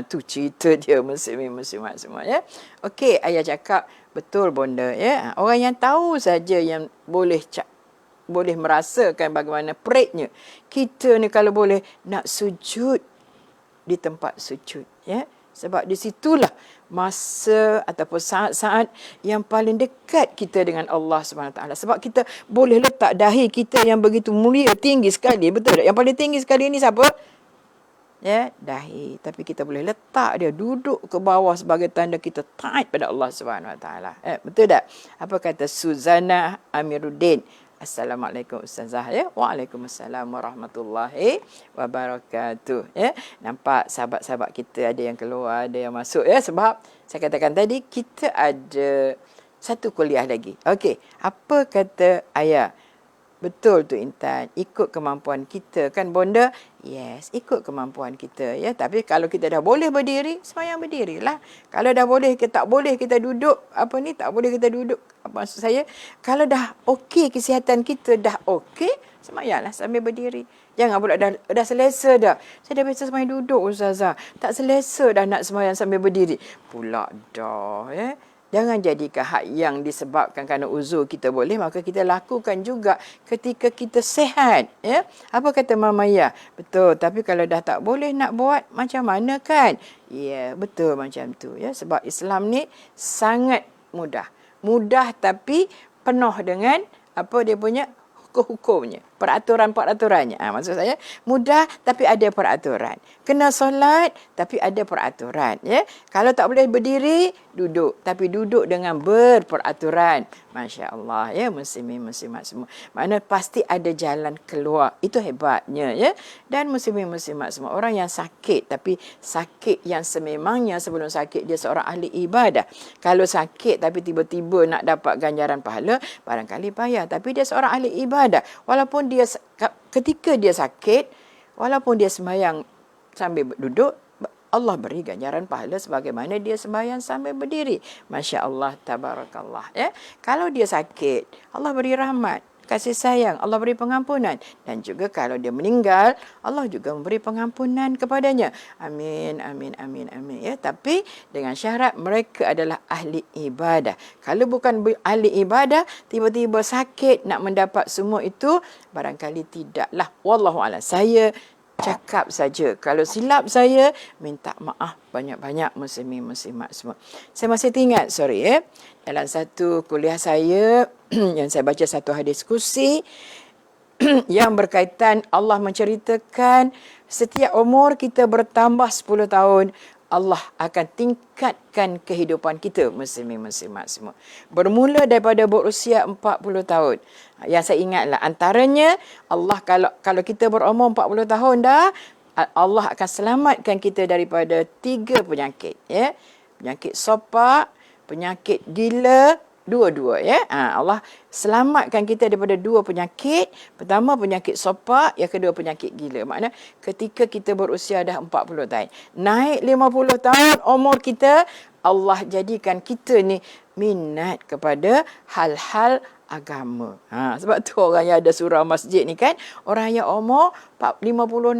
Tu cerita dia, muslimin-muslimat semua ya. Okey, ayah cakap betul bonda ya. Orang yang tahu saja yang boleh merasakan bagaimana peritnya. Kita ni kalau boleh nak sujud di tempat sujud ya. Sebab di situlah masa ataupun saat-saat yang paling dekat kita dengan Allah SWT. Sebab kita boleh letak dahi kita yang begitu mulia, tinggi sekali. Betul tak? Yang paling tinggi sekali ni siapa? Ya, dahi. Tapi kita boleh letak dia duduk ke bawah sebagai tanda kita taat pada Allah SWT. Betul tak? Apa kata Suzana Amiruddin? Assalamualaikum Ustazah ya. Waalaikumsalam warahmatullahi wabarakatuh ya. Nampak sahabat-sahabat kita ada yang keluar, ada yang masuk ya, sebab saya katakan tadi kita ada satu kuliah lagi. Okey, apa kata ayah? Betul tu Intan, ikut kemampuan kita kan bonda? Yes, ikut kemampuan kita ya. Tapi kalau kita dah boleh berdiri, sembahyang berdirilah. Kalau dah boleh tak boleh kita duduk, tak boleh kita duduk. Apa maksud saya? Kalau dah okey kesihatan kita dah okey, sembahyanglah sambil berdiri. Jangan pula dah selesa dah. Saya dah biasa sembahyang duduk ustazah. Tak selesa dah nak sembahyang sambil berdiri. Pula dah ya. Jangan jadikan hak yang disebabkan kerana uzur kita boleh, maka kita lakukan juga ketika kita sihat. Ya? Apa kata Mama Ya? Betul, tapi kalau dah tak boleh nak buat, macam mana kan? Ya, betul macam tu. Ya? Sebab Islam ni sangat mudah. Mudah tapi penuh dengan apa dia punya hukum-hukumnya, peraturan-peraturannya. Maksud saya, mudah tapi ada peraturan. Kena solat tapi ada peraturan. Ya? Kalau tak boleh berdiri, duduk. Tapi duduk dengan berperaturan. Masya Allah. Ya? Muslimin-muslimat semua. Maknanya pasti ada jalan keluar. Itu hebatnya. Ya? Dan muslimin-muslimat semua. Orang yang sakit, tapi sakit yang sememangnya, sebelum sakit dia seorang ahli ibadah. Kalau sakit tapi tiba-tiba nak dapat ganjaran pahala, barangkali payah. Tapi dia seorang ahli ibadah. Walaupun dia ketika dia sakit, walaupun dia sembahyang sambil duduk, Allah beri ganjaran pahala sebagaimana dia sembahyang sambil berdiri. Masya Allah, tabarakallah. Ya? Kalau dia sakit, Allah beri rahmat, kasih sayang, Allah beri pengampunan. Dan juga kalau dia meninggal, Allah juga memberi pengampunan kepadanya. Amin, amin, amin, amin. Ya? Tapi dengan syarat mereka adalah ahli ibadah. Kalau bukan ahli ibadah, tiba-tiba sakit nak mendapat semua itu, barangkali tidaklah. Wallahualam. Saya cakap saja. Kalau silap saya, minta maaf banyak-banyak muslimin-muslimat semua. Saya masih ingat, dalam satu kuliah saya, yang saya baca satu hadis kursi, yang berkaitan Allah menceritakan setiap umur kita bertambah 10 tahun, Allah akan tingkatkan kehidupan kita, muslimin-muslimat semua. Bermula daripada berusia 40 tahun. Yang saya ingatlah, antaranya Allah kalau kita berumur 40 tahun dah, Allah akan selamatkan kita daripada 3 penyakit. Ya? Penyakit sopak, penyakit gila, dua-dua. Ya? Allah selamatkan kita daripada 2 penyakit. Pertama penyakit sopak, yang kedua penyakit gila. Maknanya ketika kita berusia dah 40 tahun, naik 50 tahun umur kita, Allah jadikan kita ni minat kepada hal-hal agama. Sebab tu orang yang ada surau masjid ni kan, orang yang umur 50,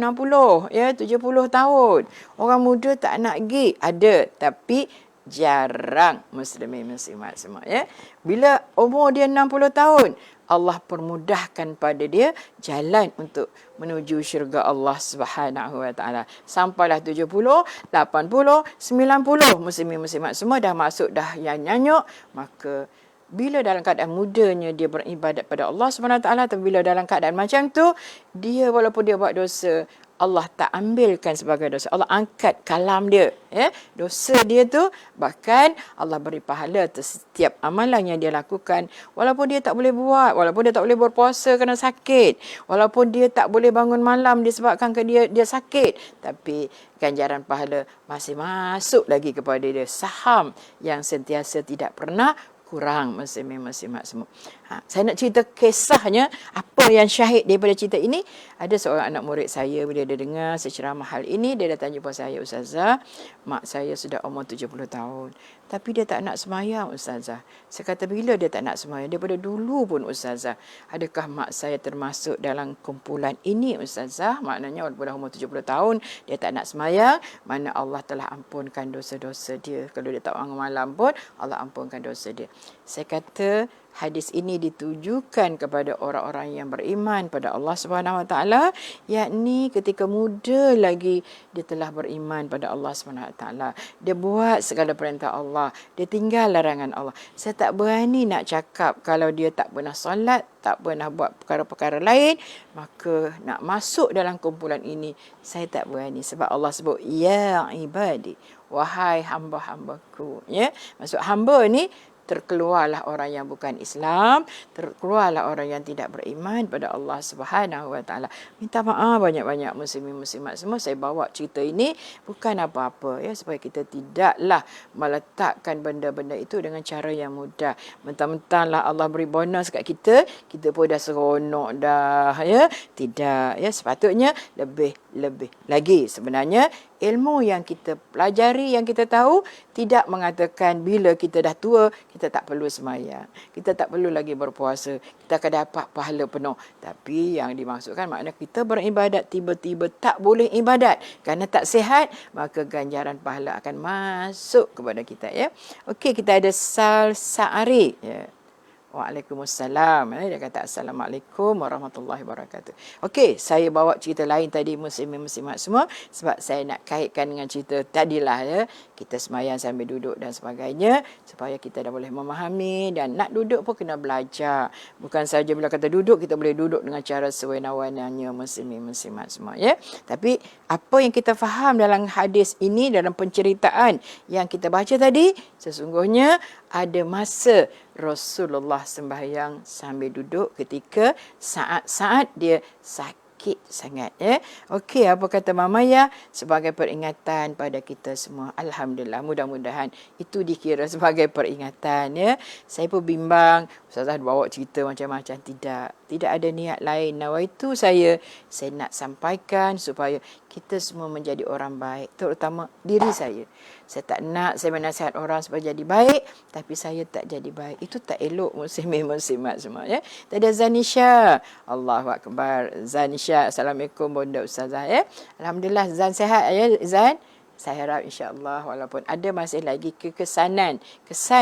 60, ya, 70 tahun. Orang muda tak nak pergi. Ada, tapi jarang muslimin muslimat semua ya. Bila umur dia 60 tahun, Allah permudahkan pada dia jalan untuk menuju syurga Allah Subhanahu wa taala. Sampailah 70, 80, 90 muslimin muslimat semua dah masuk dah yang nyanyuk, maka bila dalam keadaan mudanya dia beribadat pada Allah Subhanahu Wa Taala, tapi bila dalam keadaan macam tu, dia walaupun dia buat dosa, Allah tak ambilkan sebagai dosa. Allah angkat kalam dia, ya. Dosa dia tu bahkan Allah beri pahala atas setiap amalan yang dia lakukan, walaupun dia tak boleh buat, walaupun dia tak boleh berpuasa kerana sakit, walaupun dia tak boleh bangun malam disebabkan dia sakit, tapi ganjaran pahala masih masuk lagi kepada dia. Saham yang sentiasa tidak pernah kurang muslimin muslimat semua. Saya nak cerita kisahnya, apa yang syahid daripada cerita ini. Ada seorang anak murid saya, bila dia dengar seceramah hal ini, dia datang jumpa saya, "Ustazah, mak saya sudah umur 70 tahun. Tapi dia tak nak semayang, Ustazah." Saya kata, "Bila dia tak nak semayang?" "Daripada dulu pun, Ustazah." "Adakah mak saya termasuk dalam kumpulan ini, Ustazah?" Maknanya walaupun dah umur 70 tahun, dia tak nak semayang, mana Allah telah ampunkan dosa-dosa dia. Kalau dia tak bangun malam pun, Allah ampunkan dosa dia. Saya kata, hadis ini ditujukan kepada orang-orang yang beriman pada Allah Subhanahu Wa Taala, yakni ketika muda lagi dia telah beriman pada Allah Subhanahu Wa Taala. Dia buat segala perintah Allah, dia tinggal larangan Allah. Saya tak berani nak cakap kalau dia tak pernah solat, tak pernah buat perkara-perkara lain, maka nak masuk dalam kumpulan ini saya tak berani, sebab Allah sebut ya ibadi, wahai hamba-hambaku, ya. Maksud hamba ni terkeluarlah orang yang bukan Islam, terkeluarlah orang yang tidak beriman pada Allah Subhanahu Wa Taala. Minta maaf banyak-banyak muslimin muslimat semua. Saya bawa cerita ini bukan apa-apa, ya, supaya kita tidaklah meletakkan benda-benda itu dengan cara yang mudah. Mentang-mentanglah Allah beri bonus kat kita, kita pun dah seronok dah, ya. Tidak, ya, sepatutnya lebih lagi. Sebenarnya ilmu yang kita pelajari, yang kita tahu, tidak mengatakan bila kita dah tua, kita tak perlu semayang, kita tak perlu lagi berpuasa, kita akan dapat pahala penuh. Tapi yang dimaksudkan makna kita beribadat tiba-tiba tak boleh ibadat kerana tak sihat, maka ganjaran pahala akan masuk kepada kita, ya. Okey, kita ada Sal Sa'ari, ya. Waalaikumsalam. Dia kata Assalamualaikum warahmatullahi wabarakatuh. Okey, saya bawa cerita lain tadi muslimin muslimat semua sebab saya nak kaitkan dengan cerita tadilah, ya. Kita semayang sambil duduk dan sebagainya supaya kita dah boleh memahami, dan nak duduk pun kena belajar. Bukan saja bila kata duduk, kita boleh duduk dengan cara sewenang-wenangnya muslimin muslimat semua, ya. Tapi apa yang kita faham dalam hadis ini, dalam penceritaan yang kita baca tadi, sesungguhnya ada masa Rasulullah sembahyang sambil duduk ketika saat-saat dia sakit sangat, ya. Okey, apa kata Mama Ya? Sebagai peringatan pada kita semua. Alhamdulillah, mudah-mudahan itu dikira sebagai peringatan, ya. Saya pun bimbang, Ustazah bawa cerita macam-macam. Tidak ada niat lain. Nawaitu saya nak sampaikan supaya kita semua menjadi orang baik, terutama diri saya. Saya tak nak saya menasihat orang supaya jadi baik, tapi saya tak jadi baik. Itu tak elok muslimin muslimat semua, ya. Tadi Zanisha, Allahu Akbar. Zanisha, Assalamualaikum Bonda Ustazah, ya. Alhamdulillah Zan sihat, ya Zan. Saya harap insya-Allah walaupun ada masih lagi kesan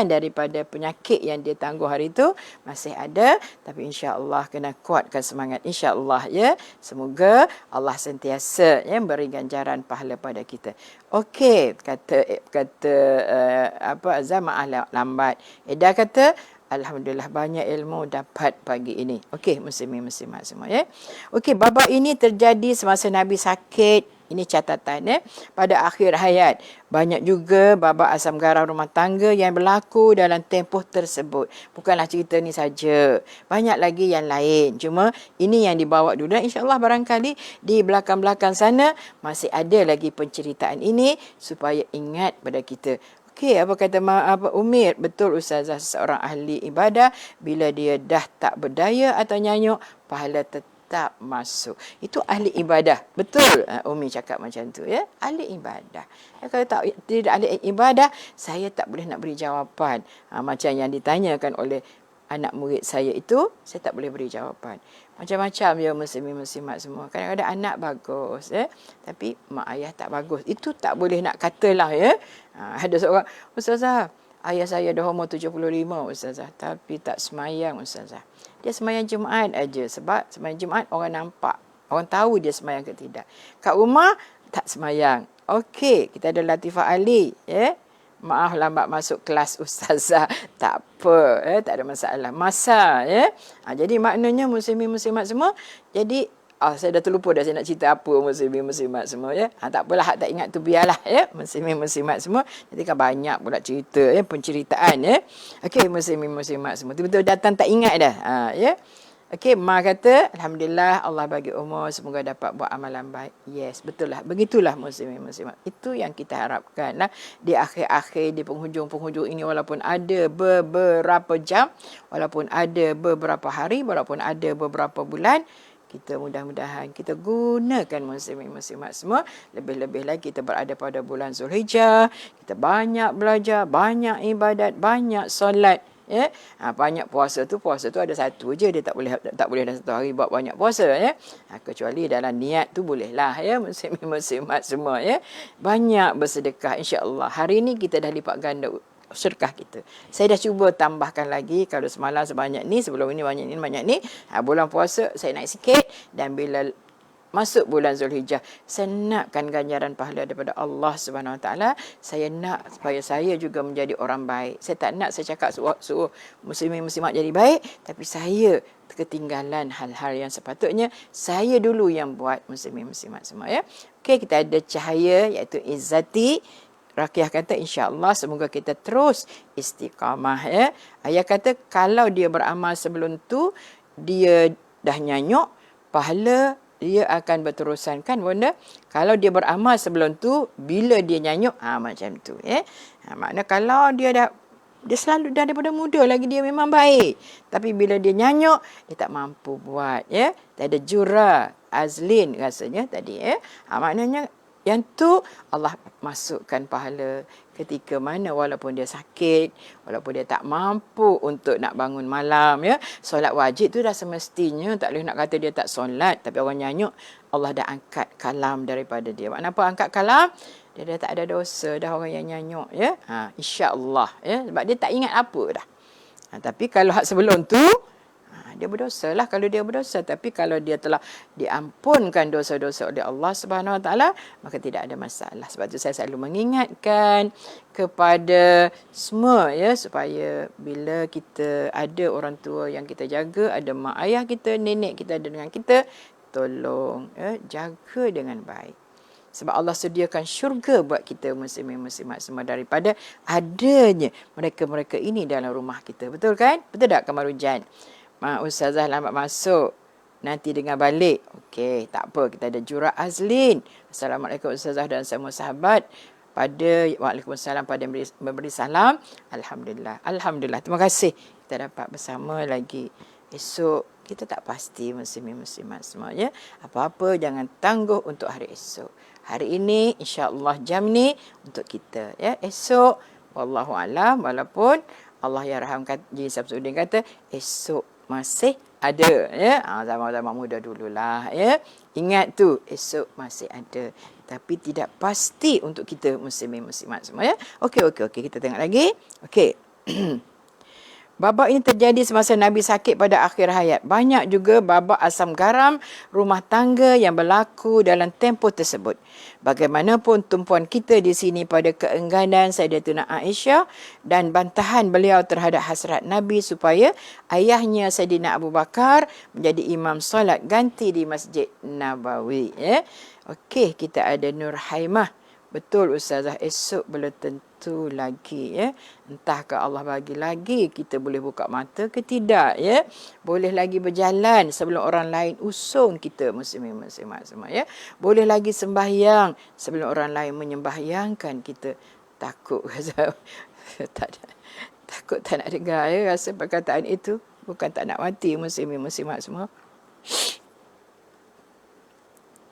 daripada penyakit yang dia tangguh hari itu masih ada, tapi insya-Allah kena kuatkan semangat insya-Allah, ya. Semoga Allah sentiasa, ya, beri ganjaran pahala pada kita. Okey, kata Azam, maaf lambat. Eda kata alhamdulillah banyak ilmu dapat pagi ini. Okey, muslimin muslimat semua, ya. Okey, babak ini terjadi semasa Nabi sakit. Ini catatan, ya. Pada akhir hayat, banyak juga babak asam garam rumah tangga yang berlaku dalam tempoh tersebut. Bukanlah cerita ni saja, banyak lagi yang lain. Cuma ini yang dibawa dulu, dan insya-Allah barangkali di belakang-belakang sana masih ada lagi penceritaan ini supaya ingat pada kita. Okey, apa kata Umir? Betul Ustazah, seorang ahli ibadah bila dia dah tak berdaya atau nyanyuk, pahala tetap masuk. Itu ahli ibadah. Betul Umi cakap macam tu, ya. Ahli ibadah. Kalau tidak ahli ibadah, saya tak boleh nak beri jawapan. Macam yang ditanyakan oleh anak murid saya itu, saya tak boleh beri jawapan. Macam-macam ya muslimin-muslimat semua. Kadang-kadang anak bagus tapi mak ayah tak bagus. Itu tak boleh nak katalah ya. Ada seorang, ustazah, ayah saya dah umur 75 ustazah, tapi tak semayang ustazah. Dia semayang Jumaat aja, sebab semayang Jumaat orang nampak. Orang tahu dia semayang ke tidak. Kat rumah tak semayang. Okey, kita ada Latifah Ali ya. Maaf lambat masuk kelas ustazah. Tak apa, tak ada masalah. Masa ya. Jadi maknanya muslimin muslimat semua. Jadi saya dah terlupa dah saya nak cerita apa muslimin muslimat semua ya. Tak apalah, hak tak ingat tu biarlah ya. Muslimin muslimat semua. Nanti kan banyak pula cerita ya, penceritaan ya. Okey, muslimin muslimat semua. Betul-betul datang tak ingat dah. Ya. Okey, Ma kata, Alhamdulillah Allah bagi umur, semoga dapat buat amalan baik. Yes, betul lah. Begitulah muslimin muslimat. Itu yang kita harapkan lah. Di akhir-akhir, di penghujung-penghujung ini, walaupun ada beberapa jam, walaupun ada beberapa hari, walaupun ada beberapa bulan, kita mudah-mudahan kita gunakan muslimin muslimat semua. Lebih-lebih lagi kita berada pada bulan Zulhijjah. Kita banyak belajar, banyak ibadat, banyak solat. Ya, banyak puasa tu ada satu je, dia tak boleh dalam satu hari buat banyak puasa ya. Kecuali dalam niat tu bolehlah ya, muslimin-muslimat semua ya. Banyak bersedekah insya-Allah. Hari ni kita dah lipat ganda sedekah kita. Saya dah cuba tambahkan lagi, kalau semalam sebanyak ni, sebelum ini banyak ni. Bulan puasa saya naik sikit, dan bila masuk bulan Zulhijjah, saya nakkan ganjaran pahala daripada Allah Subhanahu Wa Taala. Saya nak supaya saya juga menjadi orang baik. Saya tak nak saya cakap suruh muslimin muslimat jadi baik, tapi saya ketinggalan hal-hal yang sepatutnya saya dulu yang buat, muslimin muslimat semua ya. Okey, kita ada cahaya iaitu Izzati. Rakiah kata insya-Allah semoga kita terus istiqamah ya. Ayah kata kalau dia beramal sebelum tu dia dah nyanyuk, pahala dia akan berterusan kan bunda. Kalau dia beramal sebelum tu, bila dia nyanyuk, macam tu ya. Makna kalau dia selalu dah daripada muda lagi dia memang baik. Tapi bila dia nyanyuk, dia tak mampu buat ya. Tak ada jura, azlin rasanya tadi ya. Maknanya yang tu Allah masukkan pahala ketika mana walaupun dia sakit, walaupun dia tak mampu untuk nak bangun malam ya. Solat wajib tu dah semestinya, tak boleh nak kata dia tak solat, tapi orang nyanyuk Allah dah angkat kalam daripada dia. Makna apa angkat kalam? Dia dah tak ada dosa dah orang yang nyanyuk ya. Insya-Allah ya, sebab dia tak ingat apa dah. Tapi kalau hak sebelum tu dia berdosa lah kalau dia berdosa. Tapi kalau dia telah diampunkan dosa-dosa oleh Allah Subhanahu Wa Taala, maka tidak ada masalah. Sebab tu saya selalu mengingatkan kepada semua ya, supaya bila kita ada orang tua yang kita jaga, ada mak ayah kita, nenek kita ada dengan kita, tolong ya, jaga dengan baik. Sebab Allah sediakan syurga buat kita muslimin muslimat semua daripada adanya mereka-mereka ini dalam rumah kita. Betul kan? Betul tak Kamarujan? Ustazah lambat masuk, nanti dengar balik. Okey, tak apa, kita ada Jura Azlin. Assalamualaikum Ustazah dan semua sahabat. Waalaikumsalam pada memberi salam. Alhamdulillah. Alhamdulillah. Terima kasih kita dapat bersama lagi. Esok kita tak pasti muslimin muslimat semua ya. Apa-apa jangan tangguh untuk hari esok. Hari ini insya-Allah jam ni untuk kita ya. Esok wallahu alam, walaupun Allah ya raham Haji Samsudin kata esok masih ada ya. Zaman-zaman muda dululah ya. Ingat tu, esok masih ada. Tapi tidak pasti untuk kita muslimin muslimat semua ya. Okey, kita tengok lagi. Okey. Babak ini terjadi semasa Nabi sakit pada akhir hayat. Banyak juga babak asam garam rumah tangga yang berlaku dalam tempoh tersebut. Bagaimanapun tumpuan kita di sini pada keengganan Sayyidatuna Aisyah dan bantahan beliau terhadap hasrat Nabi supaya ayahnya Sayyidina Abu Bakar menjadi imam solat ganti di Masjid Nabawi. Ya. Okey, kita ada Nur Haimah. Betul Ustazah, esok belum tentu lagi ya. Entahkah Allah bagi lagi kita boleh buka mata ke tidak ya. Boleh lagi berjalan sebelum orang lain usung kita muslimin muslimat semua ya. Boleh lagi sembahyang sebelum orang lain menyembahyangkan kita. Takut takut tak nak dengar ya rasa perkataan itu. Bukan tak nak mati muslimin muslimat semua.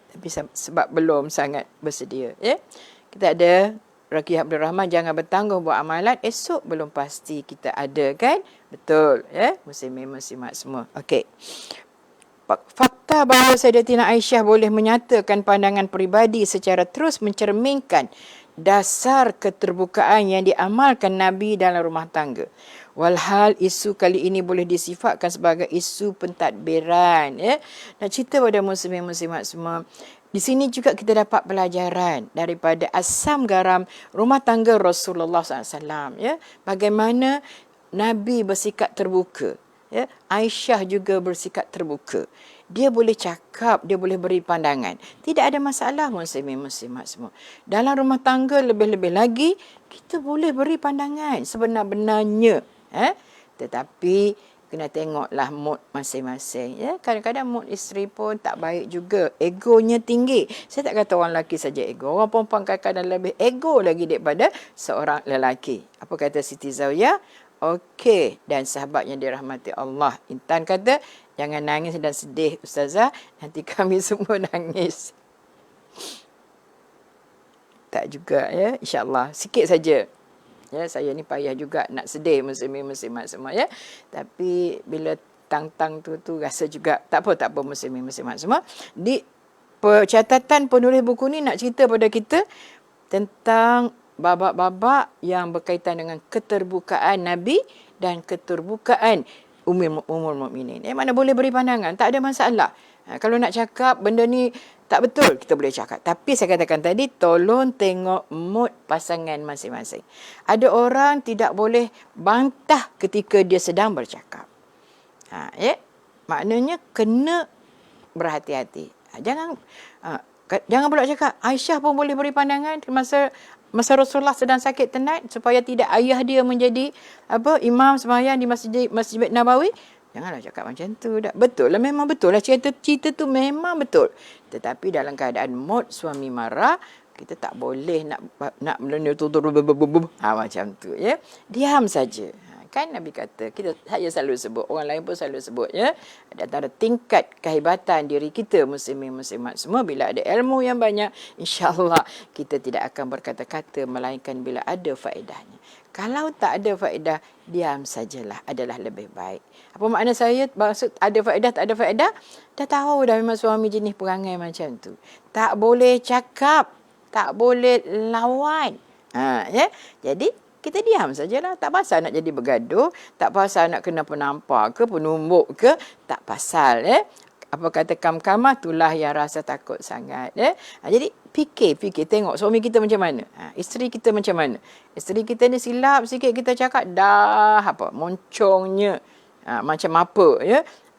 Tapi sebab belum sangat bersedia ya. Kita ada Rakiah Abdul Rahman, jangan bertangguh buat amalan, esok belum pasti kita ada kan. Betul ya muslimin muslimat semua. Okey, Fakta bahawa Sayyidatina Aisyah boleh menyatakan pandangan peribadi secara terus mencerminkan dasar keterbukaan yang diamalkan Nabi dalam rumah tangga. Walhal isu kali ini boleh disifatkan sebagai isu pentadbiran. Nak cerita pada muslimin-muslimat semua, di sini juga kita dapat pelajaran daripada asam garam rumah tangga Rasulullah SAW. Bagaimana Nabi bersikap terbuka. Aisyah juga bersikap terbuka. Dia boleh cakap, dia boleh beri pandangan. Tidak ada masalah muslimin-muslimat semua. Dalam rumah tangga lebih-lebih lagi, kita boleh beri pandangan sebenar-benarnya. Tetapi kena tengoklah mood masing-masing. Kadang-kadang mood isteri pun tak baik juga. Egonya tinggi. Saya tak kata orang lelaki saja ego. Orang perempuan kadang-kadang lebih ego lagi daripada seorang lelaki. Apa kata Siti Zawiyah? Okey, dan sahabat yang dirahmati Allah. Intan kata, jangan nangis dan sedih Ustazah, nanti kami semua nangis. Tak juga insya-Allah. Sikit saja. Saya ni payah juga nak sedih muslimin-muslimat semua Tapi bila tang-tang tu rasa juga tak apa muslimin-muslimat semua. Di catatan penulis buku ni nak cerita pada kita tentang babak-babak yang berkaitan dengan keterbukaan Nabi dan keterbukaan umur mukminin. Mana boleh beri pandangan, tak ada masalah. Kalau nak cakap benda ni tak betul, kita boleh cakap. Tapi saya katakan tadi, tolong tengok mood pasangan masing-masing. Ada orang tidak boleh bantah ketika dia sedang bercakap. Maknanya kena berhati-hati. Jangan pula cakap, Aisyah pun boleh beri pandangan masa Rasulullah sedang sakit tenat supaya tidak ayah dia menjadi imam sembahyang di Masjid Nabawi. Janganlah cakap macam tu. Betul lah, memang betul lah cerita tu memang betul. Tetapi dalam keadaan mood suami marah, kita tak boleh nak melenda macam tu Diam saja. Kan Nabi kata, saya selalu sebut, orang lain pun selalu sebut antara tingkat kehebatan diri kita muslimin-muslimat semua, bila ada ilmu yang banyak, insya-Allah kita tidak akan berkata-kata melainkan bila ada faedahnya. Kalau tak ada faedah, diam sajalah adalah lebih baik. Apa makna saya maksud ada faedah tak ada faedah? Dah tahu dah memang suami jenis perangai macam tu. Tak boleh cakap, tak boleh lawan. Jadi kita diam sajalah. Tak pasal nak jadi bergaduh. Tak pasal nak kena penampar ke, penumbuk ke. Tak pasal. Apa kata kamkamah, itulah yang rasa takut sangat. Jadi fikir. Tengok suami kita macam mana. Isteri kita macam mana. Isteri kita ni silap sikit kita cakap. Dah moncongnya. Macam apa.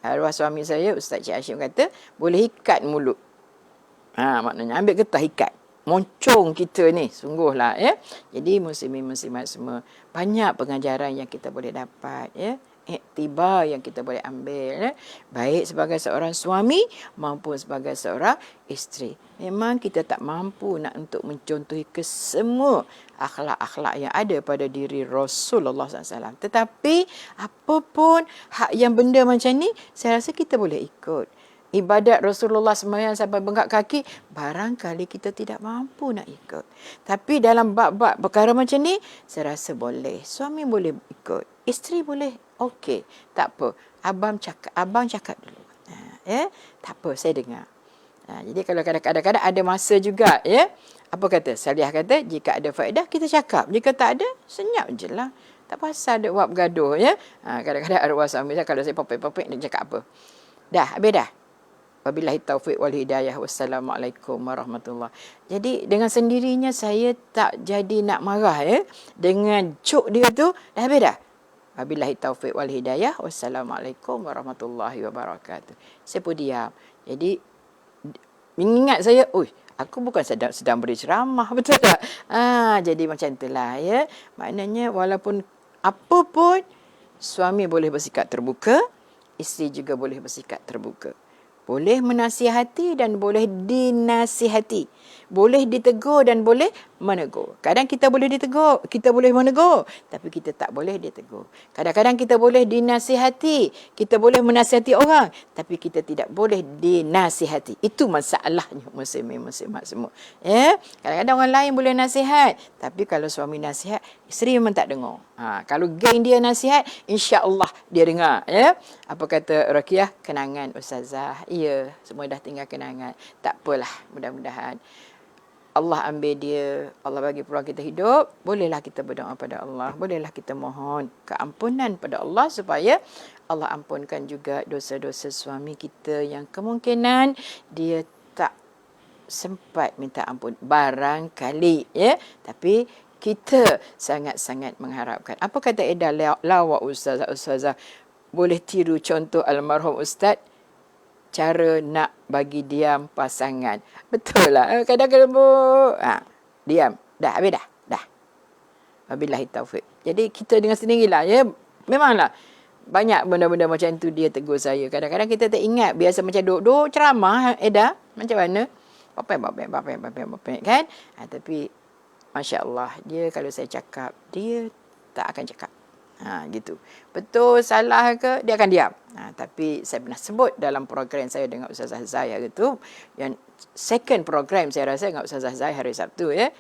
Arwah suami saya, Ustaz Cik Hashim kata, boleh ikat mulut. Maknanya ambil getah ikat. Moncong kita ni, sungguhlah Jadi muslimin-muslimat semua, banyak pengajaran yang kita boleh dapat iktibar yang kita boleh ambil baik sebagai seorang suami maupun sebagai seorang isteri. Memang kita tak mampu nak untuk mencontohi kesemua akhlak-akhlak yang ada pada diri Rasulullah SAW. Tetapi apapun hak yang benda macam ni, saya rasa kita boleh ikut. Ibadat Rasulullah sembahyang sampai bengkak kaki, barangkali kita tidak mampu nak ikut. Tapi dalam bab-bab perkara macam ni, saya rasa boleh. Suami boleh ikut. Isteri boleh. Okey, tak apa. Abang cakap dulu. Tak apa, saya dengar. Jadi kalau kadang-kadang ada masa juga, apa kata? Saliah kata, jika ada faedah, kita cakap. Jika tak ada, senyap je lah. Tak pasal ada buat bergaduh, Kadang-kadang arwah suami saya, kalau saya popek-popek, dia cakap apa? Dah, habis dah. Wabillahi taufiq wal hidayah. Wassalamualaikum warahmatullahi. Jadi dengan sendirinya saya tak jadi nak marah dengan cuk dia tu. Dah habis dah. Wabillahi taufiq wal hidayah. Wassalamualaikum warahmatullahi wabarakatuh. Saya pun diam. Jadi mengingat saya, aku bukan sedang beri ceramah, betul tak? Jadi macam itulah Maknanya walaupun apa pun, suami boleh bersikap terbuka, isteri juga boleh bersikap terbuka. Boleh menasihati dan boleh dinasihati. Boleh ditegur dan boleh menegur. Kadang kita boleh ditegur, kita boleh menegur, tapi kita tak boleh ditegur. Kadang-kadang kita boleh dinasihati, kita boleh menasihati orang, tapi kita tidak boleh dinasihati. Itu masalahnya muslimin-muslimat semua. Kadang-kadang orang lain boleh nasihat, tapi kalau suami nasihat, Isteri memang tak dengar. Kalau geng dia nasihat, insya-Allah dia dengar, ya. Apa kata Ruqyah? Kenangan ustazah. Ya, semua dah tinggal kenangan. Tak apalah, mudah-mudahan Allah ambil dia, Allah bagi peluang kita hidup, bolehlah kita berdoa pada Allah, bolehlah kita mohon keampunan pada Allah supaya Allah ampunkan juga dosa-dosa suami kita yang kemungkinan dia tak sempat minta ampun barangkali, ya, tapi kita sangat-sangat mengharapkan. Apa kata Edah lawak ustazah boleh tiru contoh almarhum ustaz cara nak bagi diam pasangan. Betul lah. Kadang-kadang diam. Dah, habis dah. Dah. Wabillahi taufik. Jadi kita dengan sendirilah, ya. Memanglah banyak benda-benda macam tu dia tegur saya. Kadang-kadang kita tak ingat. Biasa macam duk ceramah, Eda. Macam mana? Bapek, kan? Tapi Masya Allah, dia kalau saya cakap, dia tak akan cakap. Gitu. Betul, salah ke, dia akan diam. Tapi saya pernah sebut dalam program saya dengan Ustazah Zai gitu, yang second program saya rasa dengan Ustazah Zai hari Sabtu, ya.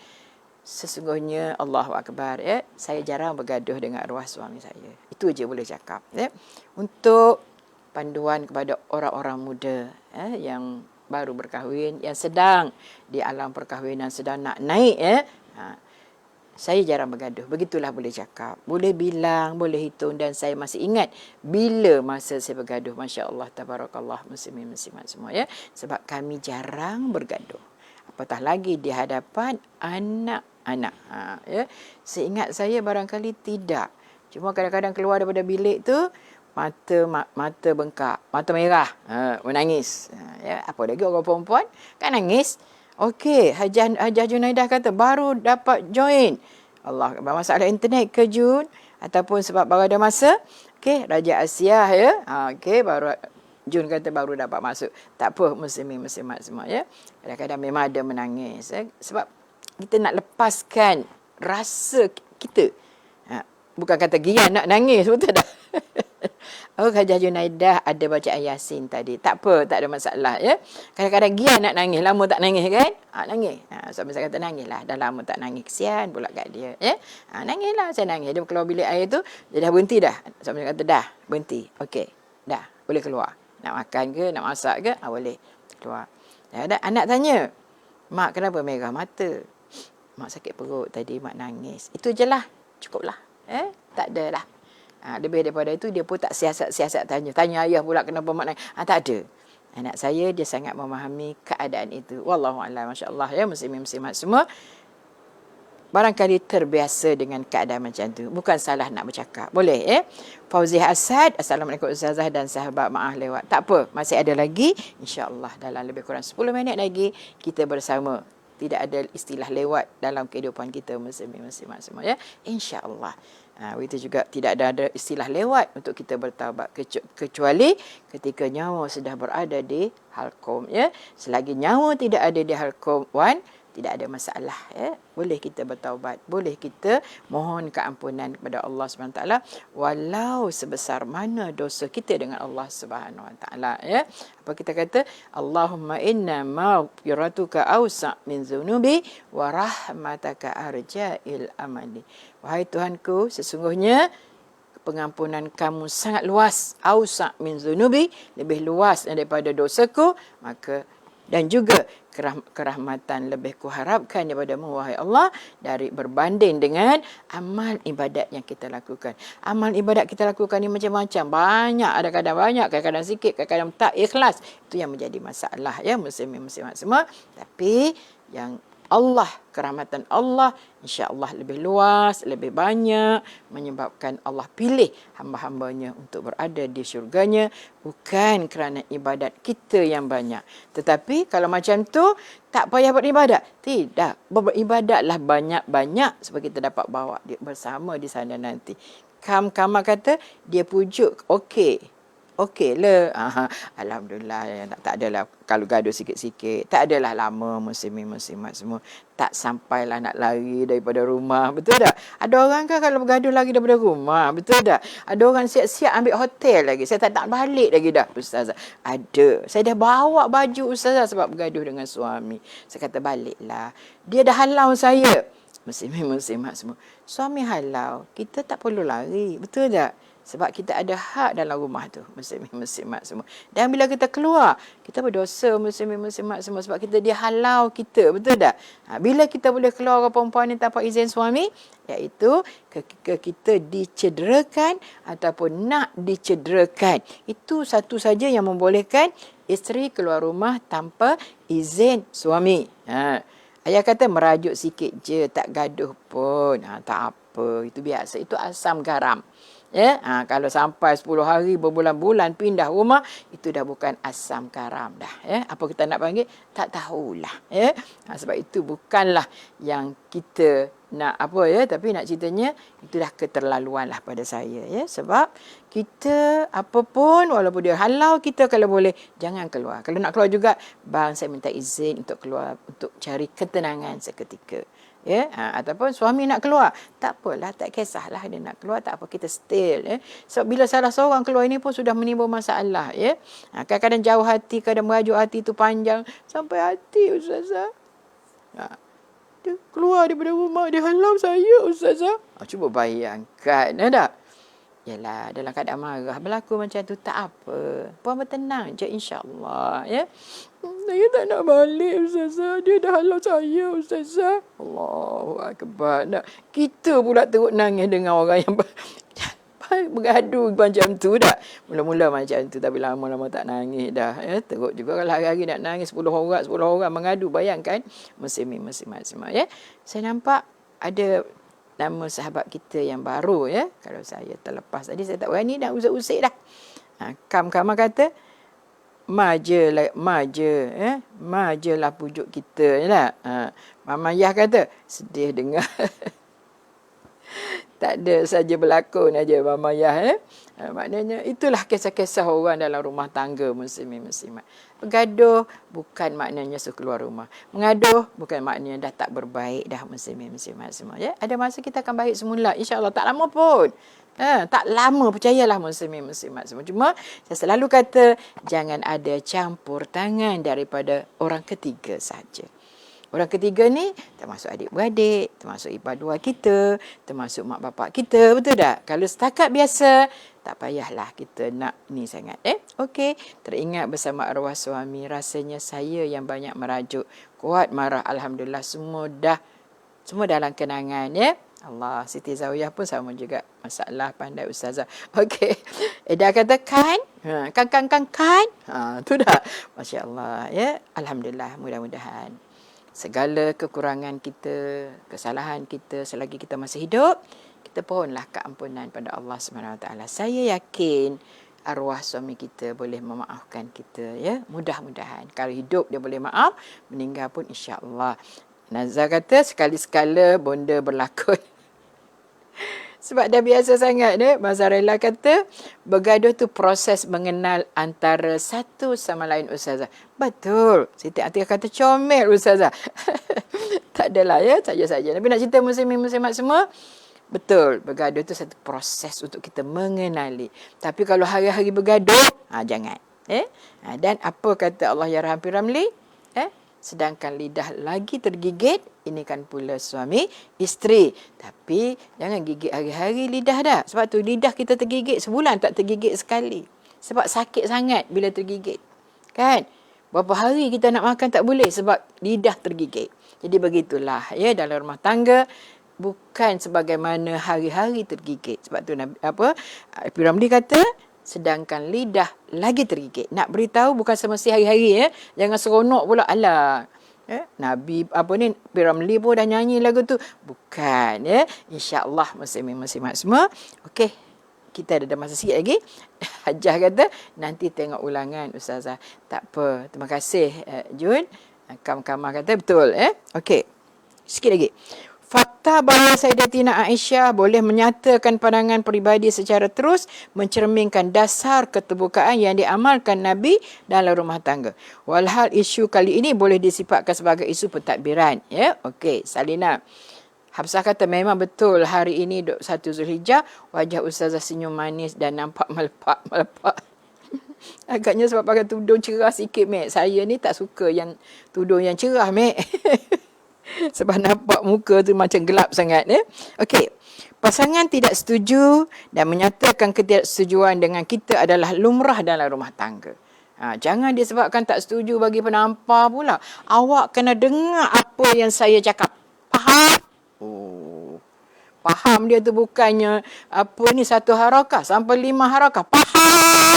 Sesungguhnya Allahu Akbar, ya. Saya jarang bergaduh dengan arwah suami saya. Itu je boleh cakap, ya. Untuk panduan kepada orang-orang muda, yang baru berkahwin, yang sedang di alam perkahwinan, sedang nak naik, ya. Saya jarang bergaduh. Begitulah boleh cakap. Boleh bilang, boleh hitung. Dan saya masih ingat bila masa saya bergaduh. Masya Allah, tabarakallah, muslimin-muslimat semua, ya. Sebab kami jarang bergaduh. Apatah lagi di hadapan anak-anak. Ya. Seingat saya barangkali tidak. Cuma kadang-kadang keluar daripada bilik tu, mata bengkak, mata merah, menangis. Ya. Apa lagi orang perempuan kan nangis. Okey, Hajah Junaidah kata baru dapat join. Allah, masalah internet ke Jun ataupun sebab baru ada masa. Okey, Raja Asia, ya. Okey, baru Jun kata baru dapat masuk. Tak apa, muslimin-muslimat semua, ya. Kadang-kadang memang ada menangis, ya. Sebab kita nak lepaskan rasa kita. Bukan kata Gian nak nangis, betul tak? Hajah Junaidah ada bacaan Yasin tadi. Tak apa, tak ada masalah, ya. Kadang-kadang Gian nak nangis, lama tak nangis, kan? Nangis. Suami saya kata nangislah, dah lama tak nangis. Kesian pula kat dia, ya. Nangislah, saya nangis. Dia keluar bilik air tu, dia dah berhenti dah. Suami saya kata dah, berhenti. Okey, dah, boleh keluar. Nak makan ke, nak masak ke, boleh keluar. Dan anak tanya, mak kenapa merah mata? Mak sakit perut tadi, mak nangis. Itu je lah, cukuplah. Tak ada lah. Lebih daripada itu dia pun tak siasat-siasat tanya ayah pula kenapa mak nangis. Tak ada. Anak saya dia sangat memahami keadaan itu. Wallahu a'lam, masya-Allah, ya, muslimin-muslimat semua. Barangkali terbiasa dengan keadaan macam tu. Bukan salah nak bercakap. Boleh, ya. Fauziah Asad, Assalamualaikum Ustazah dan sahabat, maaf lewat. Tak apa, masih ada lagi. InsyaAllah dalam lebih kurang 10 minit lagi kita bersama. Tidak ada istilah lewat dalam kehidupan kita muslimin-muslimat semua, ya. InsyaAllah. Itu juga tidak ada istilah lewat untuk kita bertaubat kecuali ketika nyawa sudah berada di halqum, ya. Selagi nyawa tidak ada di halqum, tidak ada masalah, ya. Boleh kita bertaubat, boleh kita mohon keampunan kepada Allah SWT walau sebesar mana dosa kita dengan Allah SWT, ya. Apa kita kata? Allahumma inna maghfiratuka awsa' min zunubi wa rahmataka arja'il amali. Wahai Tuhanku, sesungguhnya pengampunan kamu sangat luas, awsa' min zunubi, lebih luas daripada dosaku, maka dan juga kerahmatan lebih kuharapkan daripada-Mu, wahai Allah, dari berbanding dengan amal ibadat yang kita lakukan. Amal ibadat kita lakukan ni macam-macam. Banyak, ada kadang banyak, kadang-kadang sikit, kadang-kadang tak ikhlas. Itu yang menjadi masalah, ya, muslimin-muslimat semua. Tapi yang Allah, kerahmatan Allah, insya-Allah lebih luas, lebih banyak, menyebabkan Allah pilih hamba-hambanya untuk berada di syurganya, bukan kerana ibadat kita yang banyak. Tetapi kalau macam tu, tak payah beribadat. Tidak, beribadatlah banyak-banyak supaya kita dapat bawa dia bersama di sana nanti. Kamar kata, dia pujuk, okey lah. Alhamdulillah, tak adalah kalau gaduh sikit-sikit. Tak adalah lama muslimin-muslimat semua. Tak sampailah nak lari daripada rumah. Betul tak? Ada orang kan kalau bergaduh lagi daripada rumah. Betul tak? Ada orang siap-siap ambil hotel lagi. Saya tak nak balik lagi dah, Ustazah. Ada. Saya dah bawa baju Ustazah sebab bergaduh dengan suami. Saya kata baliklah. Dia dah halau saya. Muslimin-muslimat semua. Suami halau, kita tak perlu lari. Betul tak? Sebab kita ada hak dalam rumah tu. Muslimin-muslimat semua. Dan bila kita keluar, kita berdosa muslimin-muslimat semua. Sebab kita dia halau kita. Betul tak? Bila kita boleh keluar orang perempuan ni tanpa izin suami, iaitu kita dicederakan ataupun nak dicederakan. Itu satu saja yang membolehkan isteri keluar rumah tanpa izin suami. Ayah kata merajuk sikit je, tak gaduh pun. Tak apa, itu biasa. Itu asam garam. Kalau sampai 10 hari, berbulan-bulan pindah rumah, itu dah bukan asam garam dah. Apa kita nak panggil? Tak tahulah. Sebab itu bukanlah yang kita nak tapi nak ceritanya, itu dah keterlaluan lah pada saya. Sebab kita apapun, walaupun dia halau kita, kalau boleh, jangan keluar. Kalau nak keluar juga, bang saya minta izin untuk keluar, untuk cari ketenangan seketika. Ataupun suami nak keluar, tak apalah, tak kisahlah dia nak keluar, tak apa, kita stay. So bila salah seorang keluar ini pun sudah menimbul masalah. Kadang-kadang jauh hati, kadang merajuk hati tu panjang sampai hati, Ustazah. Dia keluar daripada rumah, dia halau saya, Ustazah. Cuba bayangkan, tak? Yalah, dalam keadaan marah berlaku macam tu, tak apa. Puan bertenang je, insyaAllah. Saya tak nak balik, Ustazah. Dia dah halau saya, Ustazah. Allahu Akbar. Kita pula teruk nangis dengan orang yang bergaduh macam tu dah. Mula-mula macam tu, tapi lama-lama tak nangis dah. Teruk juga kalau hari-hari nak nangis 10 orang mengadu. Bayangkan, muslimat semua. Saya nampak ada nama sahabat kita yang baru. Kalau saya terlepas tadi, saya tak berani nak usik-usik dah. Kam-Kamah kata, majelah pujuk kita. Mama Yah kata, sedih dengar. Tak ada saja berlakon aja Mama Yah. Maknanya itulah kisah-kisah orang dalam rumah tangga, muslimin-muslimat. Bergaduh bukan maknanya suruh keluar rumah. Mengaduh bukan maknanya dah tak berbaik dah, muslimin-muslimat semua. Ada masa kita akan baik semula, insya-Allah, tak lama pun. Tak lama, percayalah muslimin-muslimat semua. Cuma saya selalu kata, jangan ada campur tangan daripada orang ketiga saja. Orang ketiga ni termasuk adik-beradik, termasuk ipar dua kita, termasuk mak bapak kita, betul tak? Kalau setakat biasa, tak payahlah kita nak ni sangat. Okey, teringat bersama arwah suami, rasanya saya yang banyak merajuk. Kuat marah, alhamdulillah, semua dalam kenangan. Allah, Siti Zawiyah pun sama juga. Masalah pandai Ustazah. Okey. Eda kata kan? Kan. Tu dah. Masya Allah. Alhamdulillah, mudah-mudahan segala kekurangan kita, kesalahan kita, selagi kita masih hidup, kita pohonlah keampunan pada Allah SWT. Saya yakin arwah suami kita boleh memaafkan kita. Mudah-mudahan. Kalau hidup dia boleh maaf, meninggal pun insya-Allah. Nazar kata, sekali-sekala bonda berlakon. Sebab dah biasa sangat. Mazarella kata, bergaduh tu proses mengenal antara satu sama lain, Ustazah. Betul. Siti Atiqah kata, comel, Ustazah. Tak adalah, saja-saja. Tapi nak cerita muslimin-muslimat semua, betul. Bergaduh tu satu proses untuk kita mengenali. Tapi kalau hari-hari bergaduh, jangan. Dan apa kata Allah ya Rahman Ramli? Sedangkan lidah lagi tergigit, ini kan pula suami isteri. Tapi jangan gigit hari-hari lidah dah. Sebab tu lidah kita tergigit sebulan, tak tergigit sekali. Sebab sakit sangat bila tergigit. Kan? Berapa hari kita nak makan tak boleh sebab lidah tergigit. Jadi begitulah dalam rumah tangga, bukan sebagaimana hari-hari tergigit. Sebab tu Ramli kata, sedangkan lidah lagi tergigit. Nak beritahu bukan semesti hari-hari. Jangan seronok pula. Alah. Nabi Ramli pun dah nyanyi lagu tu. Bukan. InsyaAllah muslimin-muslimat semua. Okey. Kita ada masa sikit lagi. Hajah kata, nanti tengok ulangan, Ustazah. Tak apa. Terima kasih, Jun. Kam-Kamah kata, betul. Okey. Sikit lagi. Fakta bahawa Sayyidatina Aisyah boleh menyatakan pandangan peribadi secara terus mencerminkan dasar keterbukaan yang diamalkan Nabi dalam rumah tangga. Walhal isu kali ini boleh disifatkan sebagai isu pentadbiran. Okey, Salina. Hafsah kata memang betul hari ini 1 Zulhijjah wajah Ustazah senyum manis dan nampak melepak-melepak. Agaknya sebab pakai tudung cerah sikit, Mek. Saya ni tak suka yang tudung yang cerah, Mek. Sebab nampak muka tu macam gelap sangat. Okey. Pasangan tidak setuju dan menyatakan ketidaksetujuan dengan kita adalah lumrah dalam rumah tangga. Jangan disebabkan tak setuju bagi penampar pula. Awak kena dengar apa yang saya cakap. Faham? Oh. Faham dia tu bukannya apa ni 1 harakah sampai 5 harakah. Faham?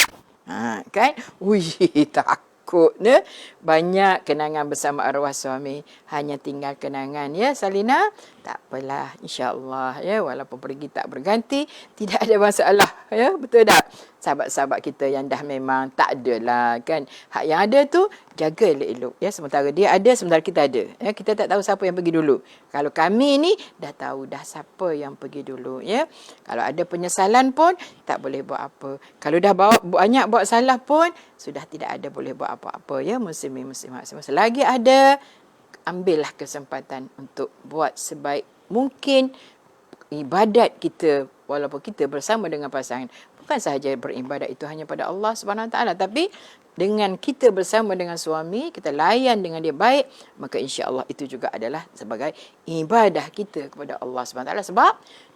Kan? Wih, takut ne. Banyak kenangan bersama arwah suami. Hanya tinggal kenangan ya Salina. Tak apalah, insya-Allah ya, walaupun pergi tak berganti, tidak ada masalah ya, betul tak? Sahabat-sahabat kita yang dah memang tak adalah kan. Hak yang ada tu jaga elok-elok ya, sementara dia ada, sementara kita ada. Ya, kita tak tahu siapa yang pergi dulu. Kalau kami ni dah tahu dah siapa yang pergi dulu ya. Kalau ada penyesalan pun tak boleh buat apa. Kalau dah banyak buat salah pun sudah tidak ada boleh buat apa-apa ya, muslimin-muslimat semua. Selagi ada, ambillah kesempatan untuk buat sebaik mungkin ibadat kita walaupun kita bersama dengan pasangan. Bukan sahaja beribadat itu hanya pada Allah Subhanahu Wa Taala, tapi dengan kita bersama dengan suami, kita layan dengan dia baik, maka insya-Allah itu juga adalah sebagai ibadah kita kepada Allah Subhanahu Wa Taala, sebab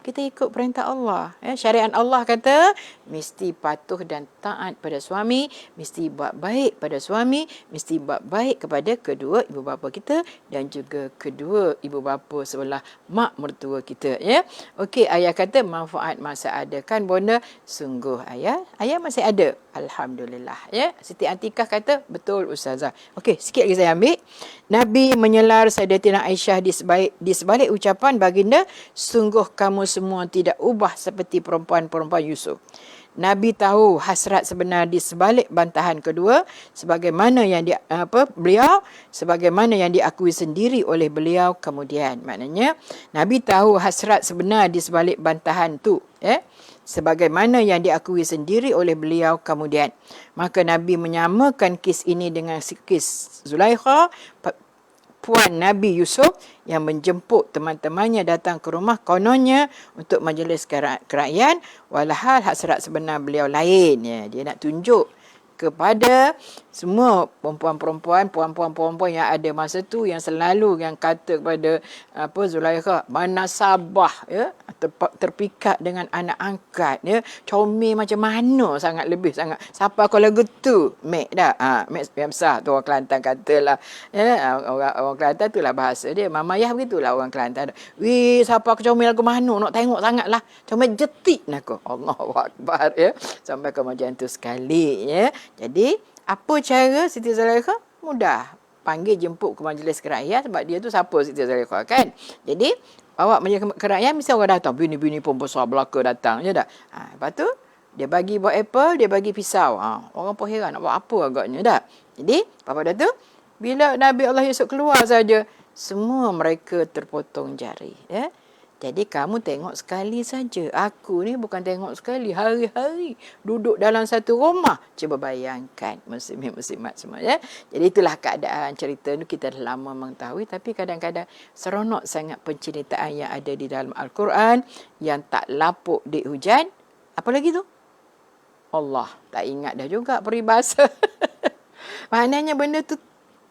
kita ikut perintah Allah. Syariat Allah kata mesti patuh dan taat pada suami, mesti buat baik pada suami, mesti buat baik kepada kedua ibu bapa kita dan juga kedua ibu bapa sebelah mak mertua kita ya. Okey, ayah kata manfaat masa ada kan bonda, sungguh ayah masih ada. Alhamdulillah ya. Siti Atikah kata betul ustazah. Okey, sikit lagi saya ambil. Nabi menyelar Sayyidatina Aisyah di sebalik ucapan baginda, sungguh kamu semua tidak ubah seperti perempuan-perempuan Yusuf. Nabi tahu hasrat sebenar di sebalik bantahan kedua, sebagaimana yang sebagaimana yang diakui sendiri oleh beliau kemudian. Maknanya Nabi tahu hasrat sebenar di sebalik bantahan tu, sebagaimana yang diakui sendiri oleh beliau kemudian. Maka Nabi menyamakan kes ini dengan kes Zulaikha, puan Nabi Yusuf yang menjemput teman-temannya datang ke rumah kononnya untuk majlis kerajaan, walhal hasrat sebenar beliau lain ya. Dia nak tunjuk kepada semua puan-puan yang ada masa tu yang selalu yang kata kepada Zulaikha, mana Sabah ya, terpikat dengan anak angkat ya, comel macam mana sangat, lebih sangat siapa kalau gitu mek dah mek yang besar tu orang Kelantan katalah ya, orang Kelantan tu lah bahasa dia, mamayah begitulah orang Kelantan. Wih, siapa comel aku mana nak tengok sangatlah, comel jetik nak Allahu akbar ya, sampai ke macam tu sekali ya. Jadi apa cara Siti Zulaikha? Mudah. Panggil jemput ke majlis kerakyat, sebab dia tu siapa Siti Zulaikha kan. Jadi bawa majlis kerakyat mesti orang datang. Bini-bini pun besar belaka datang je dah. Lepas tu dia bagi buat apple, dia bagi pisau. Orang pun heran nak buat apa agaknya dah. Jadi apa dah tu? Bila Nabi Allah Yusuf keluar saja, semua mereka terpotong jari ya. Jadi kamu tengok sekali saja. Aku ni bukan tengok sekali, hari-hari duduk dalam satu rumah. Cuba bayangkan muslimin-muslimat semua ya. Jadi itulah keadaan cerita ni, kita dah lama mengetahui, tapi kadang-kadang seronok sangat penceritaan yang ada di dalam Al-Quran yang tak lapuk di hujan. Apa lagi tu? Allah, tak ingat dah juga peribahasa. Maknanya benda tu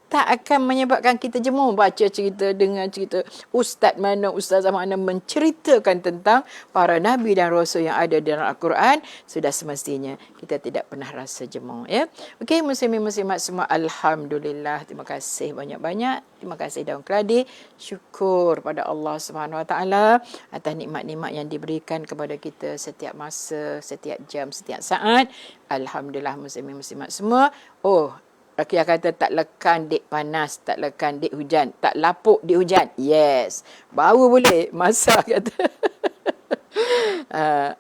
tak akan menyebabkan kita jemu baca cerita, dengan cerita ustaz mana, ustazah mana menceritakan tentang para nabi dan rasul yang ada dalam Al-Quran. Sudah semestinya kita tidak pernah rasa jemu ya. Okey, muslimin muslimat semua, alhamdulillah, terima kasih banyak-banyak. Terima kasih daun keladi. Syukur pada Allah Subhanahu Wa Taala atas nikmat-nikmat yang diberikan kepada kita setiap masa, setiap jam, setiap saat. Alhamdulillah muslimin muslimat semua. Rakyat kata tak lekan dek panas, tak lekan dek hujan, tak lapuk dek hujan. Yes. Baru boleh masak kata.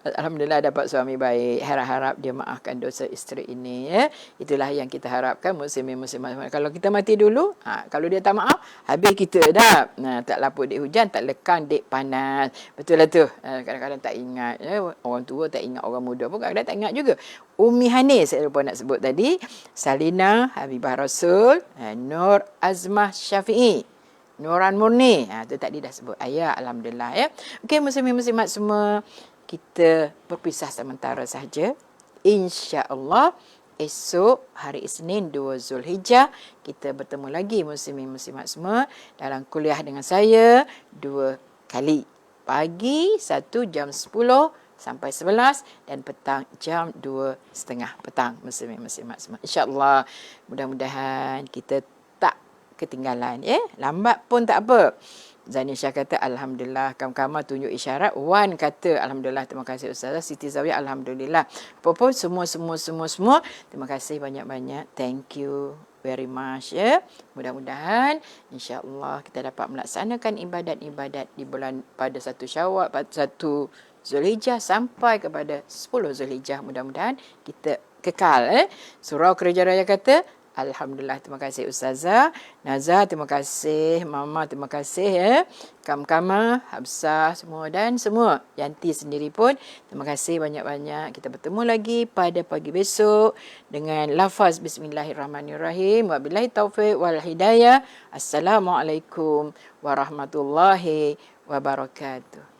Alhamdulillah dapat suami baik. Harap-harap dia maafkan dosa isteri ini ya. Itulah yang kita harapkan muslimin muslimat. Kalau kita mati dulu, kalau dia tak maaf, habis kita dah. Tak lapuk dek hujan, tak lekan dek panas. Betul lah tu. Kadang-kadang tak ingat ya. Orang tua tak ingat orang muda pun kadang-kadang tak ingat juga. Ummi Hanis saya lupa nak sebut tadi. Salina Habibah Rasul, Nur Azmah Syafi'i, Nuran Murni. Tu tadi dah sebut ayah. Alhamdulillah ya. Okey, muslimin muslimat semua, kita berpisah sementara sahaja. InsyaAllah esok hari Isnin 2 Zulhijjah kita bertemu lagi muslimin-muslimat semua dalam kuliah dengan saya 2 kali. Pagi 1 jam 10 sampai 11 dan petang jam 2.30 petang muslimin-muslimat semua. InsyaAllah mudah-mudahan kita tak ketinggalan. Lambat pun tak apa. Zani Syah kata Alhamdulillah. Kam-Kamar tunjuk isyarat. Wan kata Alhamdulillah. Terima kasih Ustazah. Siti Zawiyah Alhamdulillah. Apa-apa semua. Terima kasih banyak-banyak. Thank you very much. Mudah-mudahan insya-Allah kita dapat melaksanakan ibadat-ibadat di bulan pada 1 Syawal, pada 1 Zulhijjah sampai kepada 10 Zulhijjah. Mudah-mudahan kita kekal. Surau Kerja Raya kata Alhamdulillah, terima kasih Ustazah. Nazah, terima kasih. Mama, terima kasih. Kam-Kamar, Habsah, semua dan semua. Yanti sendiri pun, terima kasih banyak-banyak. Kita bertemu lagi pada pagi besok dengan lafaz Bismillahirrahmanirrahim. Wabillahi taufiq wal hidayah. Assalamualaikum warahmatullahi wabarakatuh.